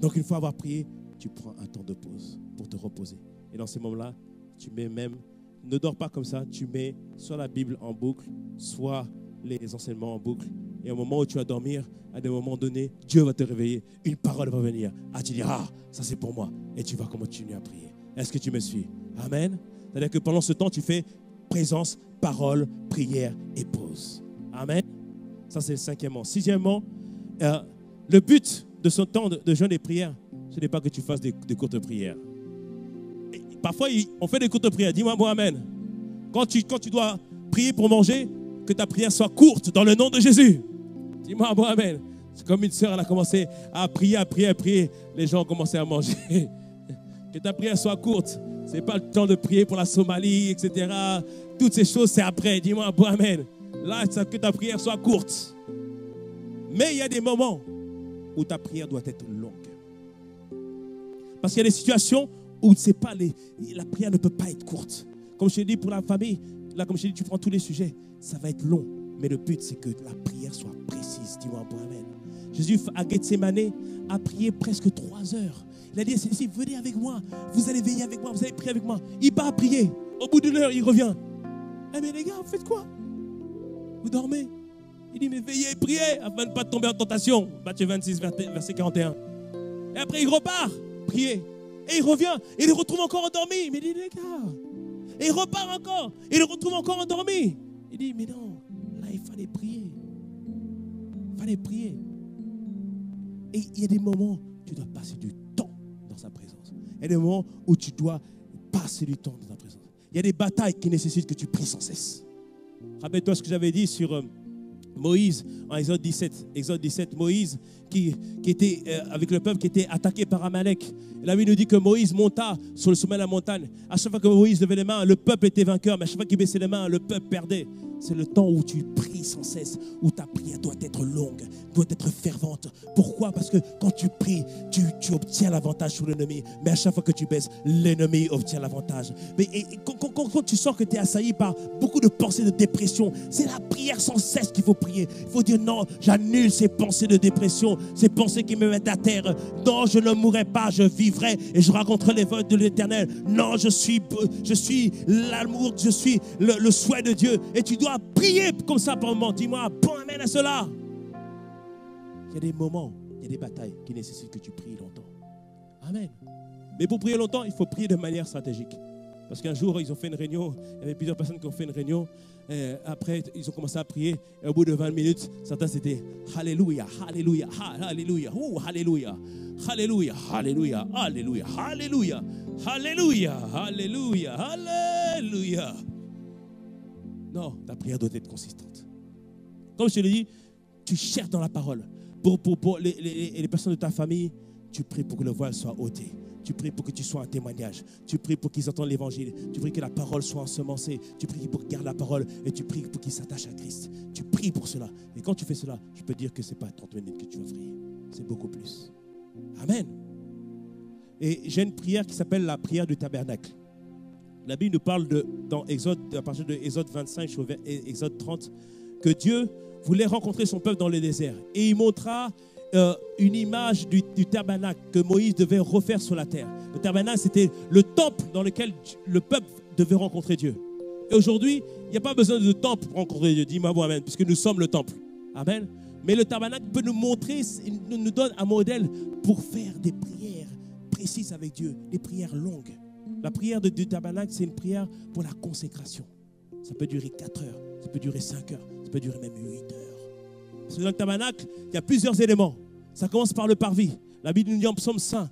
Donc une fois avoir prié, tu prends un temps de pause pour te reposer. Et dans ces moments-là, tu mets même, ne dors pas comme ça, tu mets soit la Bible en boucle, soit les enseignements en boucle. Et au moment où tu vas dormir, à des moments donnés, Dieu va te réveiller, une parole va venir. Ah, tu diras, ah, ça c'est pour moi. Et tu vas continuer à prier. Est-ce que tu me suis? Amen. C'est-à-dire que pendant ce temps, tu fais présence, parole, prière et pause. Amen. Ça, c'est le 5e. 6e, le but de ce temps de jeûne et prière, ce n'est pas que tu fasses des courtes prières. Et parfois, on fait des courtes prières. Dis-moi, bon, amen. Quand tu dois prier pour manger, que ta prière soit courte dans le nom de Jésus. Dis-moi, bon, amen. C'est comme une sœur, elle a commencé à prier, à prier, à prier. Les gens ont commencé à manger. Que ta prière soit courte. Ce n'est pas le temps de prier pour la Somalie, etc. Toutes ces choses, c'est après. Dis-moi, bon, amen. Là, que ta prière soit courte. Mais il y a des moments où ta prière doit être longue. Parce qu'il y a des situations où la prière ne peut pas être courte. Comme je t'ai dit pour la famille, là, comme je t'ai dit, tu prends tous les sujets, ça va être long. Mais le but, c'est que la prière soit précise. Dis-moi, bon, amen. Jésus, à Gethsémane, a prié presque 3 heures. Il a dit à ses disciples, venez avec moi, vous allez veiller avec moi, vous allez prier avec moi. Il part prier. Au bout d'1 heure, il revient. Eh mais les gars, vous faites quoi? Vous dormez? Il dit, mais veillez et priez afin de ne pas tomber en tentation. Matthieu 26, verset 41. Et après, il repart, prier. Et il revient, et il le retrouve encore endormi. Mais il dit, les gars, et il repart encore, et il le retrouve encore endormi. Il dit, mais non, là, il fallait prier. Il fallait prier. Et il y a des moments où tu dois passer du temps dans sa présence. Il y a des moments où tu dois passer du temps dans sa présence. Il y a des batailles qui nécessitent que tu pries sans cesse. Rappelle-toi ce que j'avais dit sur Moïse en Exode 17. Exode 17, Moïse qui était avec le peuple qui était attaqué par Amalek. Et la Bible nous dit que Moïse monta sur le sommet de la montagne. À chaque fois que Moïse levait les mains, le peuple était vainqueur. Mais à chaque fois qu'il baissait les mains, le peuple perdait. C'est le temps où tu pries sans cesse, où ta prière doit être longue, doit être fervente. Pourquoi? Parce que quand tu pries, tu obtiens l'avantage sur l'ennemi. Mais à chaque fois que tu baisses, l'ennemi obtient l'avantage. Mais quand tu sens que tu es assailli par beaucoup de pensées de dépression, c'est la prière sans cesse qu'il faut prier. Il faut dire non, j'annule ces pensées de dépression, ces pensées qui me mettent à terre. Non, je ne mourrai pas, je vivrai et je rencontrerai les voeux de l'Éternel. Non, je suis l'amour, je suis le souhait de Dieu. Et tu dois prier comme ça par moment. Dis-moi, bon amen à cela. Il y a des moments, il y a des batailles qui nécessitent que tu pries longtemps. Amen. Mais pour prier longtemps, il faut prier de manière stratégique. Parce qu'un jour, ils ont fait une réunion, il y avait plusieurs personnes qui ont fait une réunion. Après, ils ont commencé à prier. Et au bout de 20 minutes, certains c'était Alléluia, Alléluia, Alléluia, Alléluia, Alléluia, Alléluia, Alléluia, Alléluia, Alléluia, Alléluia, Alléluia. Non, ta prière doit être consistante. Comme je te l'ai dit, tu cherches dans la parole. Pour les personnes de ta famille, tu pries pour que le voile soit ôté. Tu pries pour que tu sois un témoignage. Tu pries pour qu'ils entendent l'évangile. Tu pries que la parole soit ensemencée. Tu pries pour qu'ils gardent la parole. Et tu pries pour qu'ils s'attachent à Christ. Tu pries pour cela. Et quand tu fais cela, je peux dire que ce n'est pas 30 minutes que tu vas prier. C'est beaucoup plus. Amen. Et j'ai une prière qui s'appelle la prière du tabernacle. La Bible nous parle dans Exode, à partir de Exode 25 jusqu'au Exode 30, que Dieu voulait rencontrer son peuple dans le désert. Et il montra une image du tabernacle que Moïse devait refaire sur la terre. Le tabernacle, c'était le temple dans lequel le peuple devait rencontrer Dieu. Et aujourd'hui, il n'y a pas besoin de temple pour rencontrer Dieu. Dis-moi bon, amen, puisque nous sommes le temple. Amen. Mais le tabernacle peut nous montrer, nous donne un modèle pour faire des prières précises avec Dieu, des prières longues. La prière du tabernacle, c'est une prière pour la consécration. Ça peut durer 4 heures, ça peut durer 5 heures, ça peut durer même 8 heures. Parce que dans le tabernacle, il y a plusieurs éléments. Ça commence par le parvis. La Bible nous dit en Psaume 100,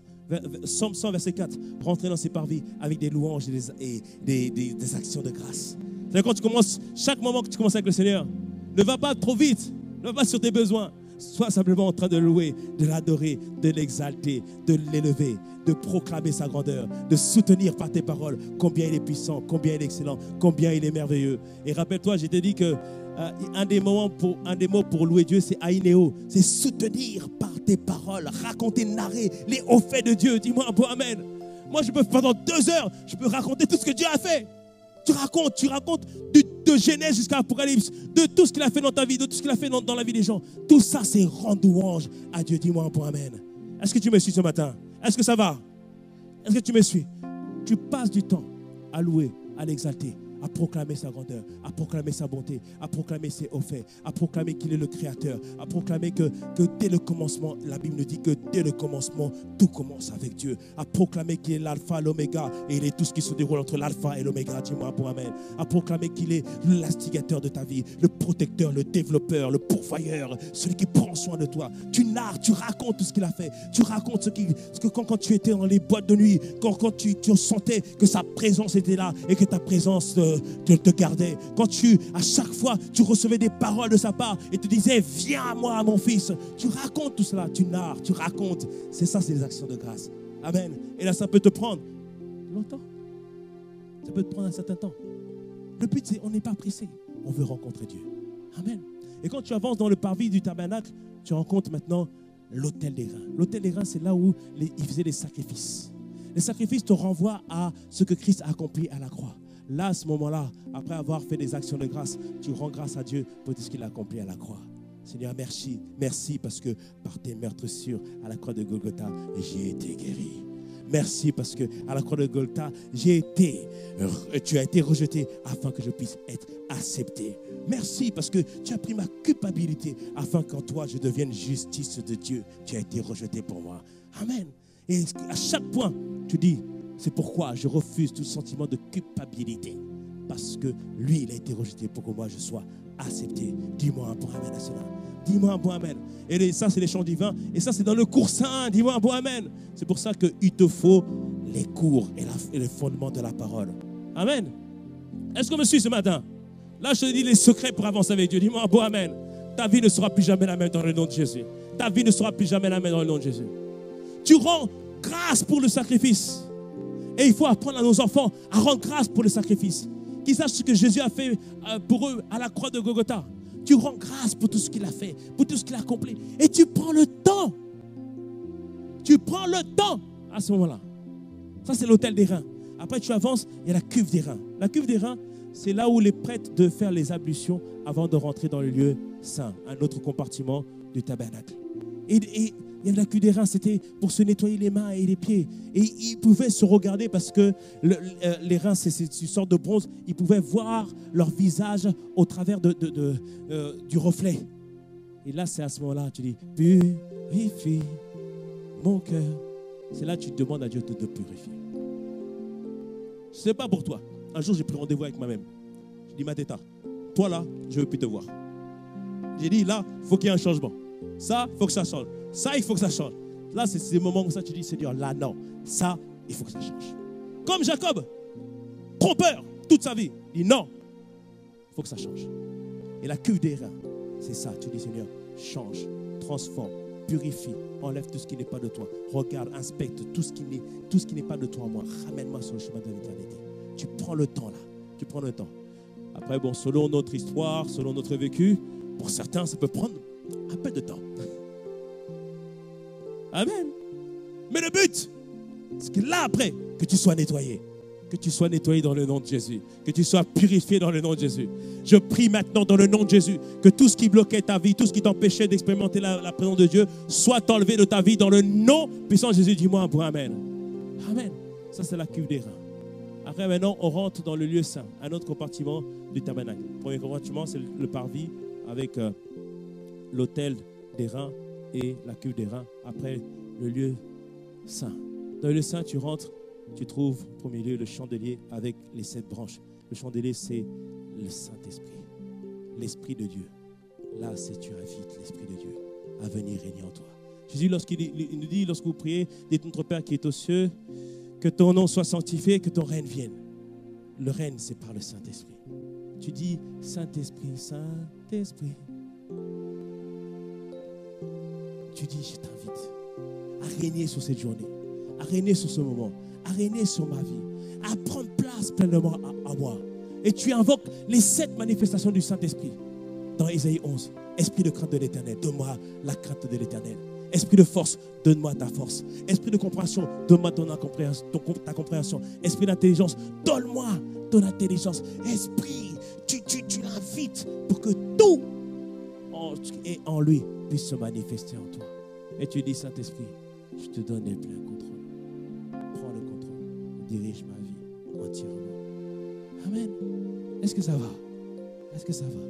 verset 4, rentrer dans ses parvis avec des louanges et des actions de grâce. C'est-à-dire quand tu commences, chaque moment que tu commences avec le Seigneur, ne va pas trop vite, ne va pas sur tes besoins. Sois simplement en train de louer, de l'adorer, de l'exalter, de l'élever, de proclamer sa grandeur, de soutenir par tes paroles combien il est puissant, combien il est excellent, combien il est merveilleux. Et rappelle-toi, je t'ai dit que un des mots pour louer Dieu, c'est ainéo. C'est soutenir par tes paroles, raconter, narrer les hauts faits de Dieu. Dis-moi un peu amen. Moi, je peux, pendant 2 heures, je peux raconter tout ce que Dieu a fait. Tu racontes de Genèse jusqu'à Apocalypse, de tout ce qu'il a fait dans ta vie, de tout ce qu'il a fait dans la vie des gens. Tout ça, c'est rendre louange à Dieu. Dis-moi un peu amen. Est-ce que tu me suis ce matin? Est-ce que ça va? Est-ce que tu me suis? Tu passes du temps à louer, à l'exalter, à proclamer sa grandeur, à proclamer sa bonté, à proclamer ses hauts faits, à proclamer qu'il est le Créateur, à proclamer que dès le commencement, la Bible nous dit que dès le commencement, tout commence avec Dieu, à proclamer qu'il est l'alpha, l'oméga, et il est tout ce qui se déroule entre l'alpha et l'oméga, dis-moi pour amen, à proclamer qu'il est l'instigateur de ta vie, le protecteur, le développeur, le pourvoyeur, celui qui prend soin de toi. Tu narres, tu racontes tout ce qu'il a fait, tu racontes ce que quand tu étais dans les boîtes de nuit, quand tu sentais que sa présence était là et que ta présence te gardait. Quand à chaque fois, tu recevais des paroles de sa part et te disais, viens à moi, mon fils. Tu racontes tout cela, tu narres, tu racontes. C'est ça, c'est les actions de grâce. Amen. Et là, ça peut te prendre longtemps. Ça peut te prendre un certain temps. Le but, c'est, on n'est pas pressé. On veut rencontrer Dieu. Amen. Et quand tu avances dans le parvis du tabernacle, tu rencontres maintenant l'autel des reins. L'autel des reins, c'est là où ils faisaient les sacrifices. Les sacrifices te renvoient à ce que Christ a accompli à la croix. Là, à ce moment-là, après avoir fait des actions de grâce, tu rends grâce à Dieu pour tout ce qu'il a accompli à la croix. Seigneur, merci. Merci parce que par tes meurtrissures à la croix de Golgotha, j'ai été guéri. Merci parce que à la croix de Golgotha, tu as été rejeté afin que je puisse être accepté. Merci parce que tu as pris ma culpabilité afin qu'en toi je devienne justice de Dieu. Tu as été rejeté pour moi. Amen. Et à chaque point, tu dis, c'est pourquoi je refuse tout sentiment de culpabilité. Parce que lui, il a été rejeté pour que moi je sois accepté. Dis-moi un bon amen à cela. Dis-moi un bon amen. Et ça, c'est les chants divins. Et ça, c'est dans le cours saint. Dis-moi un bon amen. C'est pour ça qu'il te faut les cours et les fondements de la parole. Amen. Est-ce qu'on me suit ce matin? Là, je te dis les secrets pour avancer avec Dieu. Dis-moi un bon amen. Ta vie ne sera plus jamais la même dans le nom de Jésus. Ta vie ne sera plus jamais la même dans le nom de Jésus. Tu rends grâce pour le sacrifice. Et il faut apprendre à nos enfants à rendre grâce pour le sacrifice. Qu'ils sachent ce que Jésus a fait pour eux à la croix de Golgotha. Tu rends grâce pour tout ce qu'il a fait, pour tout ce qu'il a accompli. Et tu prends le temps. Tu prends le temps à ce moment-là. Ça, c'est l'autel des reins. Après, tu avances, il y a la cuve des reins. La cuve des reins, c'est là où les prêtres doivent faire les ablutions avant de rentrer dans le lieu saint, un autre compartiment du tabernacle. Et il y a la cuve des reins, c'était pour se nettoyer les mains et les pieds. Et ils pouvaient se regarder parce que les reins, c'est une sorte de bronze. Ils pouvaient voir leur visage au travers du reflet. Et là, c'est à ce moment-là, tu dis, purifie mon cœur. C'est là que tu demandes à Dieu de te purifier. Ce n'est pas pour toi. Un jour, j'ai pris rendez-vous avec moi-même. Je dis, Mateta, toi là, je ne veux plus te voir. J'ai dit, là, il faut qu'il y ait un changement. Ça, il faut que ça change. Ça, il faut que ça change. Là, c'est ces moments où ça, tu dis, Seigneur, là, non. Ça, il faut que ça change. Comme Jacob, trompeur toute sa vie. Il dit, non, il faut que ça change. Et la cuve des reins, c'est ça. Tu dis, Seigneur, change, transforme, purifie, enlève tout ce qui n'est pas de toi. Regarde, inspecte tout ce qui n'est pas de toi en moi. Ramène-moi sur le chemin de l'éternité. Tu prends le temps là. Tu prends le temps. Après, bon, selon notre histoire, selon notre vécu, pour certains, ça peut prendre un peu de temps. Amen. Mais le but, c'est que là après, que tu sois nettoyé. Que tu sois nettoyé dans le nom de Jésus. Que tu sois purifié dans le nom de Jésus. Je prie maintenant dans le nom de Jésus que tout ce qui bloquait ta vie, tout ce qui t'empêchait d'expérimenter la présence de Dieu, soit enlevé de ta vie dans le nom puissant de Jésus. Dis-moi un bon amen. Amen. Ça, c'est la cuve des reins. Après, maintenant, on rentre dans le lieu saint, un autre compartiment du tabernacle. Le premier compartiment, c'est le parvis avec l'autel des reins et la cuve des reins. Après, le lieu saint. Dans le lieu saint, tu rentres, tu trouves au premier lieu le chandelier avec les 7 branches. Le chandelier, c'est le Saint-Esprit, l'Esprit de Dieu. Là, c'est tu invites l'Esprit de Dieu à venir régner en toi. Jésus, il nous dit, lorsque vous priez, dites notre Père qui est aux cieux, que ton nom soit sanctifié, que ton règne vienne. Le règne, c'est par le Saint-Esprit. Tu dis, Saint-Esprit, Saint-Esprit. Tu dis, je t'invite à régner sur cette journée, à régner sur ce moment, à régner sur ma vie, à prendre place pleinement à moi. Et tu invoques les 7 manifestations du Saint-Esprit. dans Ésaïe 11. Esprit de crainte de l'Éternel, donne-moi la crainte de l'Éternel. Esprit de force, donne-moi ta force. Esprit de compréhension, donne-moi ta compréhension. Esprit d'intelligence, donne-moi ton intelligence. Esprit, tu l'invites pour que tout en lui puisse se manifester en toi. Et tu dis, Saint-Esprit, je te donne le plein contrôle. Prends le contrôle. Dirige ma vie entièrement. Amen. Est-ce que ça va? Est-ce que ça va?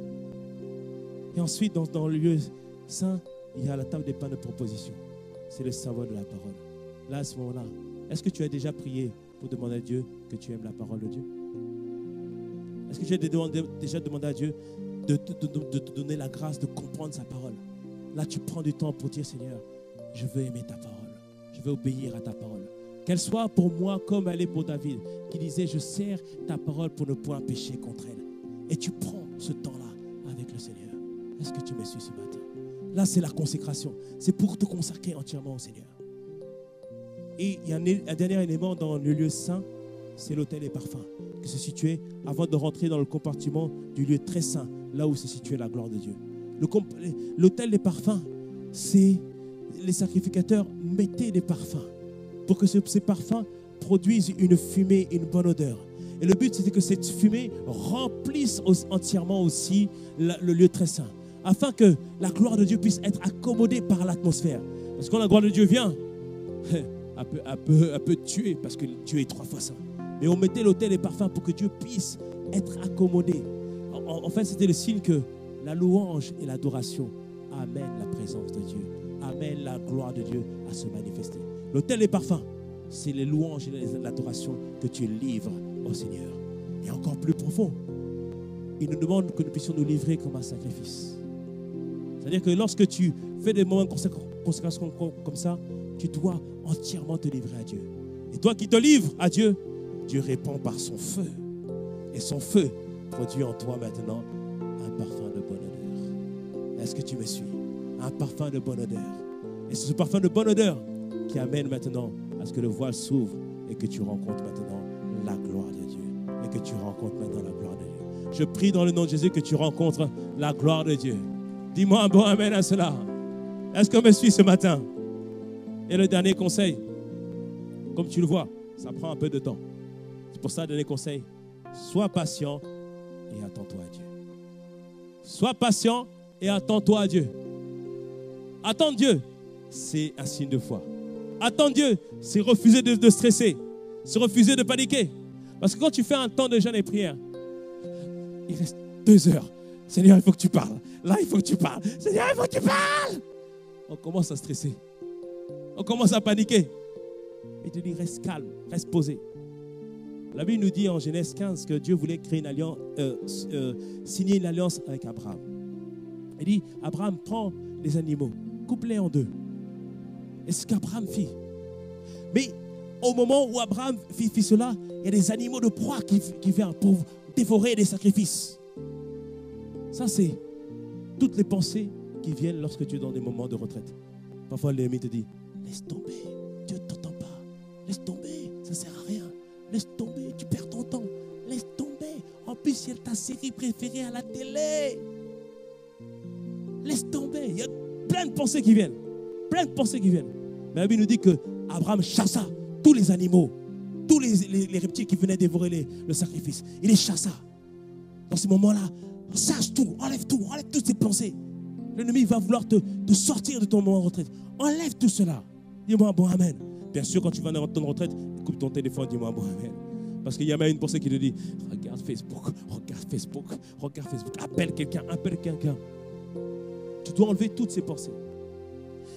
Et ensuite, dans le lieu saint, il y a la table des pains de proposition. C'est le savoir de la parole. Là, à ce moment-là, est-ce que tu as déjà prié pour demander à Dieu que tu aimes la parole de Dieu? Est-ce que tu as déjà demandé à Dieu de te donner la grâce de comprendre sa parole? Là, tu prends du temps pour dire, Seigneur, je veux aimer ta parole. Je veux obéir à ta parole. Qu'elle soit pour moi comme elle est pour David, qui disait, je sers ta parole pour ne point pécher contre elle. Et tu prends ce temps-là avec le Seigneur. Est-ce que tu me suis ce matin? Là, c'est la consécration. C'est pour te consacrer entièrement au Seigneur. Et il y a un dernier élément dans le lieu saint, c'est l'autel des parfums, qui se situait avant de rentrer dans le compartiment du lieu très saint, là où se situait la gloire de Dieu. L'autel des parfums, c'est les sacrificateurs mettaient des parfums pour que ces parfums produisent une fumée, une bonne odeur. Et le but, c'était que cette fumée remplisse entièrement aussi le lieu très saint, afin que la gloire de Dieu puisse être accommodée par l'atmosphère. Parce que quand la gloire de Dieu vient, elle peut tuer, parce que Dieu est 3 fois saint. Mais on mettait l'autel des parfums pour que Dieu puisse être accommodé. En fait, c'était le signe que la louange et l'adoration amènent la présence de Dieu, amènent la gloire de Dieu à se manifester. L'autel des parfums, c'est les louanges et l'adoration que tu livres au Seigneur. Et encore plus profond, il nous demande que nous puissions nous livrer comme un sacrifice. C'est-à-dire que lorsque tu fais des moments de consécration comme ça, tu dois entièrement te livrer à Dieu. Et toi qui te livres à Dieu, Dieu répond par son feu. Et son feu produit en toi maintenant un parfum de bonne odeur. Est-ce que tu me suis? Un parfum de bonne odeur. Et c'est ce parfum de bonne odeur qui amène maintenant à ce que le voile s'ouvre et que tu rencontres maintenant la gloire de Dieu. Et que tu rencontres maintenant la gloire de Dieu. Je prie dans le nom de Jésus que tu rencontres la gloire de Dieu. Dis-moi un bon amen à cela. Est-ce qu'on me suit ce matin? Et le dernier conseil, comme tu le vois, ça prend un peu de temps. C'est pour ça, le dernier conseil, sois patient et attends-toi à Dieu. Sois patient et attends-toi à Dieu. Attendre Dieu, c'est un signe de foi. Attendre Dieu, c'est refuser de stresser, c'est refuser de paniquer. Parce que quand tu fais un temps de jeûne et prière, il reste 2 heures. Seigneur, il faut que tu parles. Là, il faut que tu parles. Seigneur, il faut que tu parles. On commence à stresser. On commence à paniquer. Et tu dis, reste calme, reste posé. La Bible nous dit en Genèse 15 que Dieu voulait créer une alliance, signer une alliance avec Abraham. Il dit, Abraham, prends les animaux, coupe-les en 2. Et c'est ce qu'Abraham fit. Mais au moment où Abraham fit cela, il y a des animaux de proie qui viennent pour dévorer des sacrifices. Ça, c'est toutes les pensées qui viennent lorsque tu es dans des moments de retraite. Parfois, l'ennemi te dit, laisse tomber, Dieu ne t'entend pas. Laisse tomber, ça ne sert à rien. Laisse tomber, tu perds ton temps. Laisse tomber. En plus, il y a ta série préférée à la télé. Laisse tomber. Il y a plein de pensées qui viennent. Plein de pensées qui viennent. Mais la Bible nous dit que Abraham chassa tous les animaux, tous les reptiles qui venaient dévorer le sacrifice. Il les chassa. Dans ce moment-là, sache tout, enlève toutes ces pensées. L'ennemi va vouloir te sortir de ton moment de retraite. Enlève tout cela. Dis-moi un bon amen. Bien sûr, quand tu vas dans ton retraite, coupe ton téléphone, dis-moi un bon amen. Parce qu'il y a même une pensée qui te dit, regarde Facebook, appelle quelqu'un. Tu dois enlever toutes ces pensées.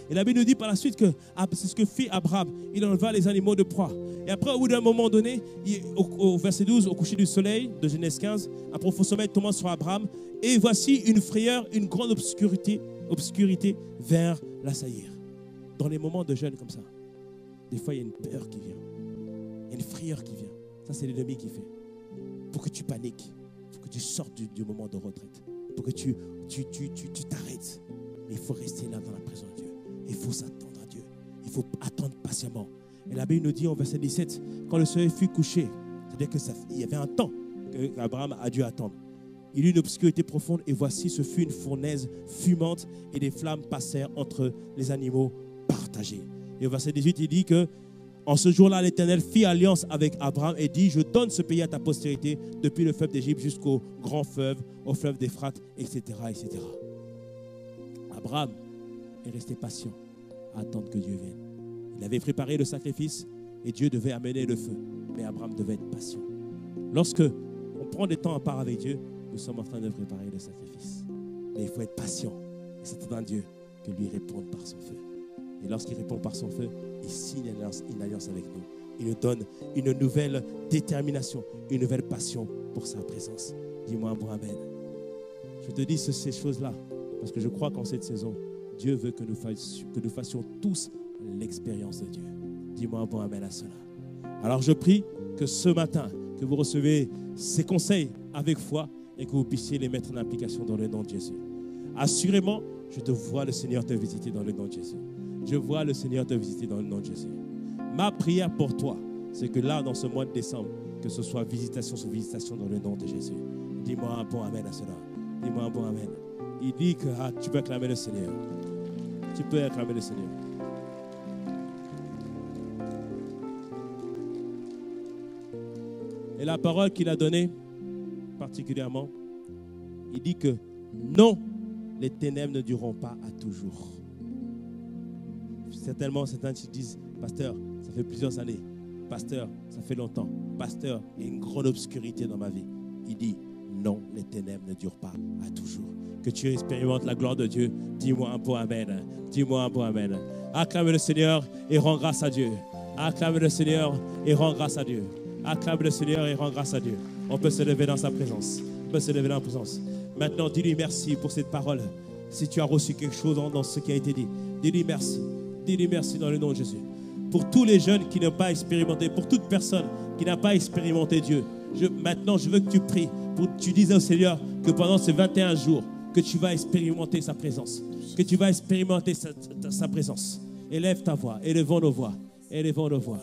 Et la Bible nous dit par la suite que c'est ce que fit Abraham. Il enleva les animaux de proie. Et après, au bout d'un moment donné, au verset 12, au coucher du soleil de Genèse 15, un profond sommeil tomba sur Abraham. Et voici une frayeur, une grande obscurité vers l'assaillir. Dans les moments de jeûne comme ça, des fois, il y a une peur qui vient. Il y a une frayeur qui vient. Ça, c'est l'ennemi qui fait. Pour que tu paniques. Pour que tu sortes du moment de retraite. Pour que tu t'arrêtes. Mais il faut rester là dans la présence de Dieu. Il faut s'attendre à Dieu. Il faut attendre patiemment. Et la Bible nous dit en verset 17, quand le soleil fut couché, c'est-à-dire qu'il y avait un temps qu'Abraham a dû attendre. Il y eut une obscurité profonde et voici, ce fut une fournaise fumante et des flammes passèrent entre les animaux partagés. Et au verset 18, il dit que en ce jour-là, l'Éternel fit alliance avec Abraham et dit, je donne ce pays à ta postérité depuis le fleuve d'Égypte jusqu'au grand fleuve, au fleuve d'Éphrate, etc., etc. Abraham est resté patient à attendre que Dieu vienne. Il avait préparé le sacrifice et Dieu devait amener le feu. Mais Abraham devait être patient. Lorsque on prend des temps à part avec Dieu, nous sommes en train de préparer le sacrifice. Mais il faut être patient et s'attendre à Dieu que lui réponde par son feu. Et lorsqu'il répond par son feu, il signe une alliance avec nous. Il nous donne une nouvelle détermination, une nouvelle passion pour sa présence. Dis-moi un bon amen. Je te dis ces choses-là parce que je crois qu'en cette saison, Dieu veut que nous fassions tous l'expérience de Dieu. Dis-moi un bon amen à cela. Alors je prie que ce matin, que vous recevez ces conseils avec foi et que vous puissiez les mettre en application dans le nom de Jésus. Assurément, je te vois le Seigneur te visiter dans le nom de Jésus. Je vois le Seigneur te visiter dans le nom de Jésus. Ma prière pour toi, c'est que là, dans ce mois de décembre, que ce soit visitation sur visitation dans le nom de Jésus. Dis-moi un bon amen à cela. Dis-moi un bon amen. Il dit que tu peux acclamer le Seigneur. Tu peux acclamer le Seigneur. Et la parole qu'il a donnée, particulièrement, il dit que non, les ténèbres ne dureront pas à toujours. Certainement, certains qui disent, pasteur, ça fait plusieurs années. Pasteur, ça fait longtemps. Pasteur, il y a une grande obscurité dans ma vie. Il dit, non, les ténèbres ne durent pas à toujours. Que tu expérimentes la gloire de Dieu. Dis-moi un bon amen. Dis-moi un bon amen. Acclame le Seigneur et rends grâce à Dieu. Acclame le Seigneur et rends grâce à Dieu. Acclame le Seigneur et rends grâce à Dieu. On peut se lever dans sa présence. On peut se lever dans la présence. Maintenant, dis-lui merci pour cette parole. Si tu as reçu quelque chose dans ce qui a été dit, dis-lui merci. Dis-lui merci dans le nom de Jésus. Pour tous les jeunes qui n'ont pas expérimenté, pour toute personne qui n'a pas expérimenté Dieu, maintenant je veux que tu pries, tu dises au Seigneur que pendant ces 21 jours, que tu vas expérimenter sa présence, que tu vas expérimenter sa présence. Élève ta voix, élevons nos voix, élevons nos voix.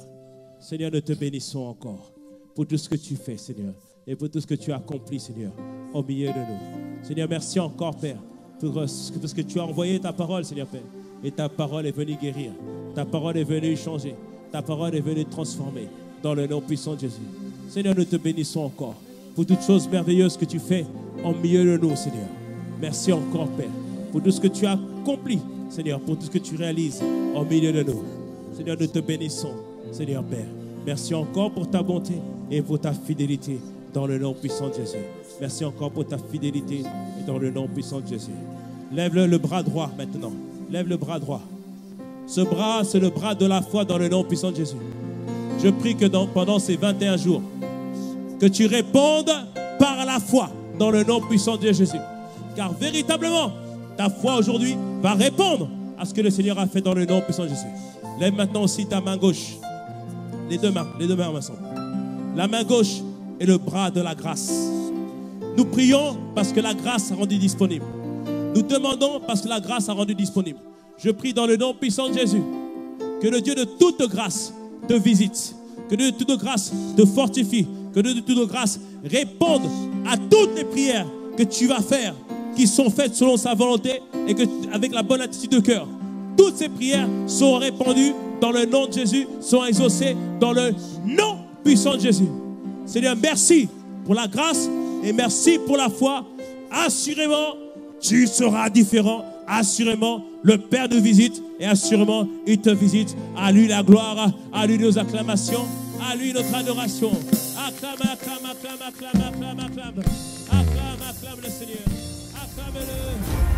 Seigneur, nous te bénissons encore pour tout ce que tu fais, Seigneur, et pour tout ce que tu as accompli, Seigneur, au milieu de nous. Seigneur, merci encore, Père, parce que tu as envoyé ta parole, Seigneur, Père. Et ta parole est venue guérir. Ta parole est venue changer. Ta parole est venue transformer dans le nom puissant de Jésus. Seigneur, nous te bénissons encore pour toutes choses merveilleuses que tu fais en milieu de nous, Seigneur. Merci encore, Père, pour tout ce que tu as accompli, Seigneur, pour tout ce que tu réalises en milieu de nous. Seigneur, nous te bénissons, Seigneur Père. Merci encore pour ta bonté et pour ta fidélité dans le nom puissant de Jésus. Merci encore pour ta fidélité et dans le nom puissant de Jésus. Lève le bras droit maintenant. Lève le bras droit. Ce bras, c'est le bras de la foi dans le nom puissant de Jésus. Je prie que pendant ces 21 jours, que tu répondes par la foi dans le nom puissant de Jésus. Car véritablement, ta foi aujourd'hui va répondre à ce que le Seigneur a fait dans le nom puissant de Jésus. Lève maintenant aussi ta main gauche. Les deux mains ensemble. La main gauche est le bras de la grâce. Nous prions parce que la grâce a rendu disponible. Nous demandons parce que la grâce a rendu disponible. Je prie dans le nom puissant de Jésus que le Dieu de toute grâce te visite, que le Dieu de toute grâce te fortifie, que le Dieu de toute grâce réponde à toutes les prières que tu vas faire, qui sont faites selon sa volonté et que avec la bonne attitude de cœur. Toutes ces prières sont répandues dans le nom de Jésus, sont exaucées dans le nom puissant de Jésus. Seigneur, merci pour la grâce et merci pour la foi. Assurément, tu seras différent. Assurément, le Père nous visite et assurément, il te visite. À lui la gloire, à lui nos acclamations, à lui notre adoration. Acclame, acclame, acclame, acclame, acclame, acclame. Acclame, acclame le Seigneur. Acclame-le.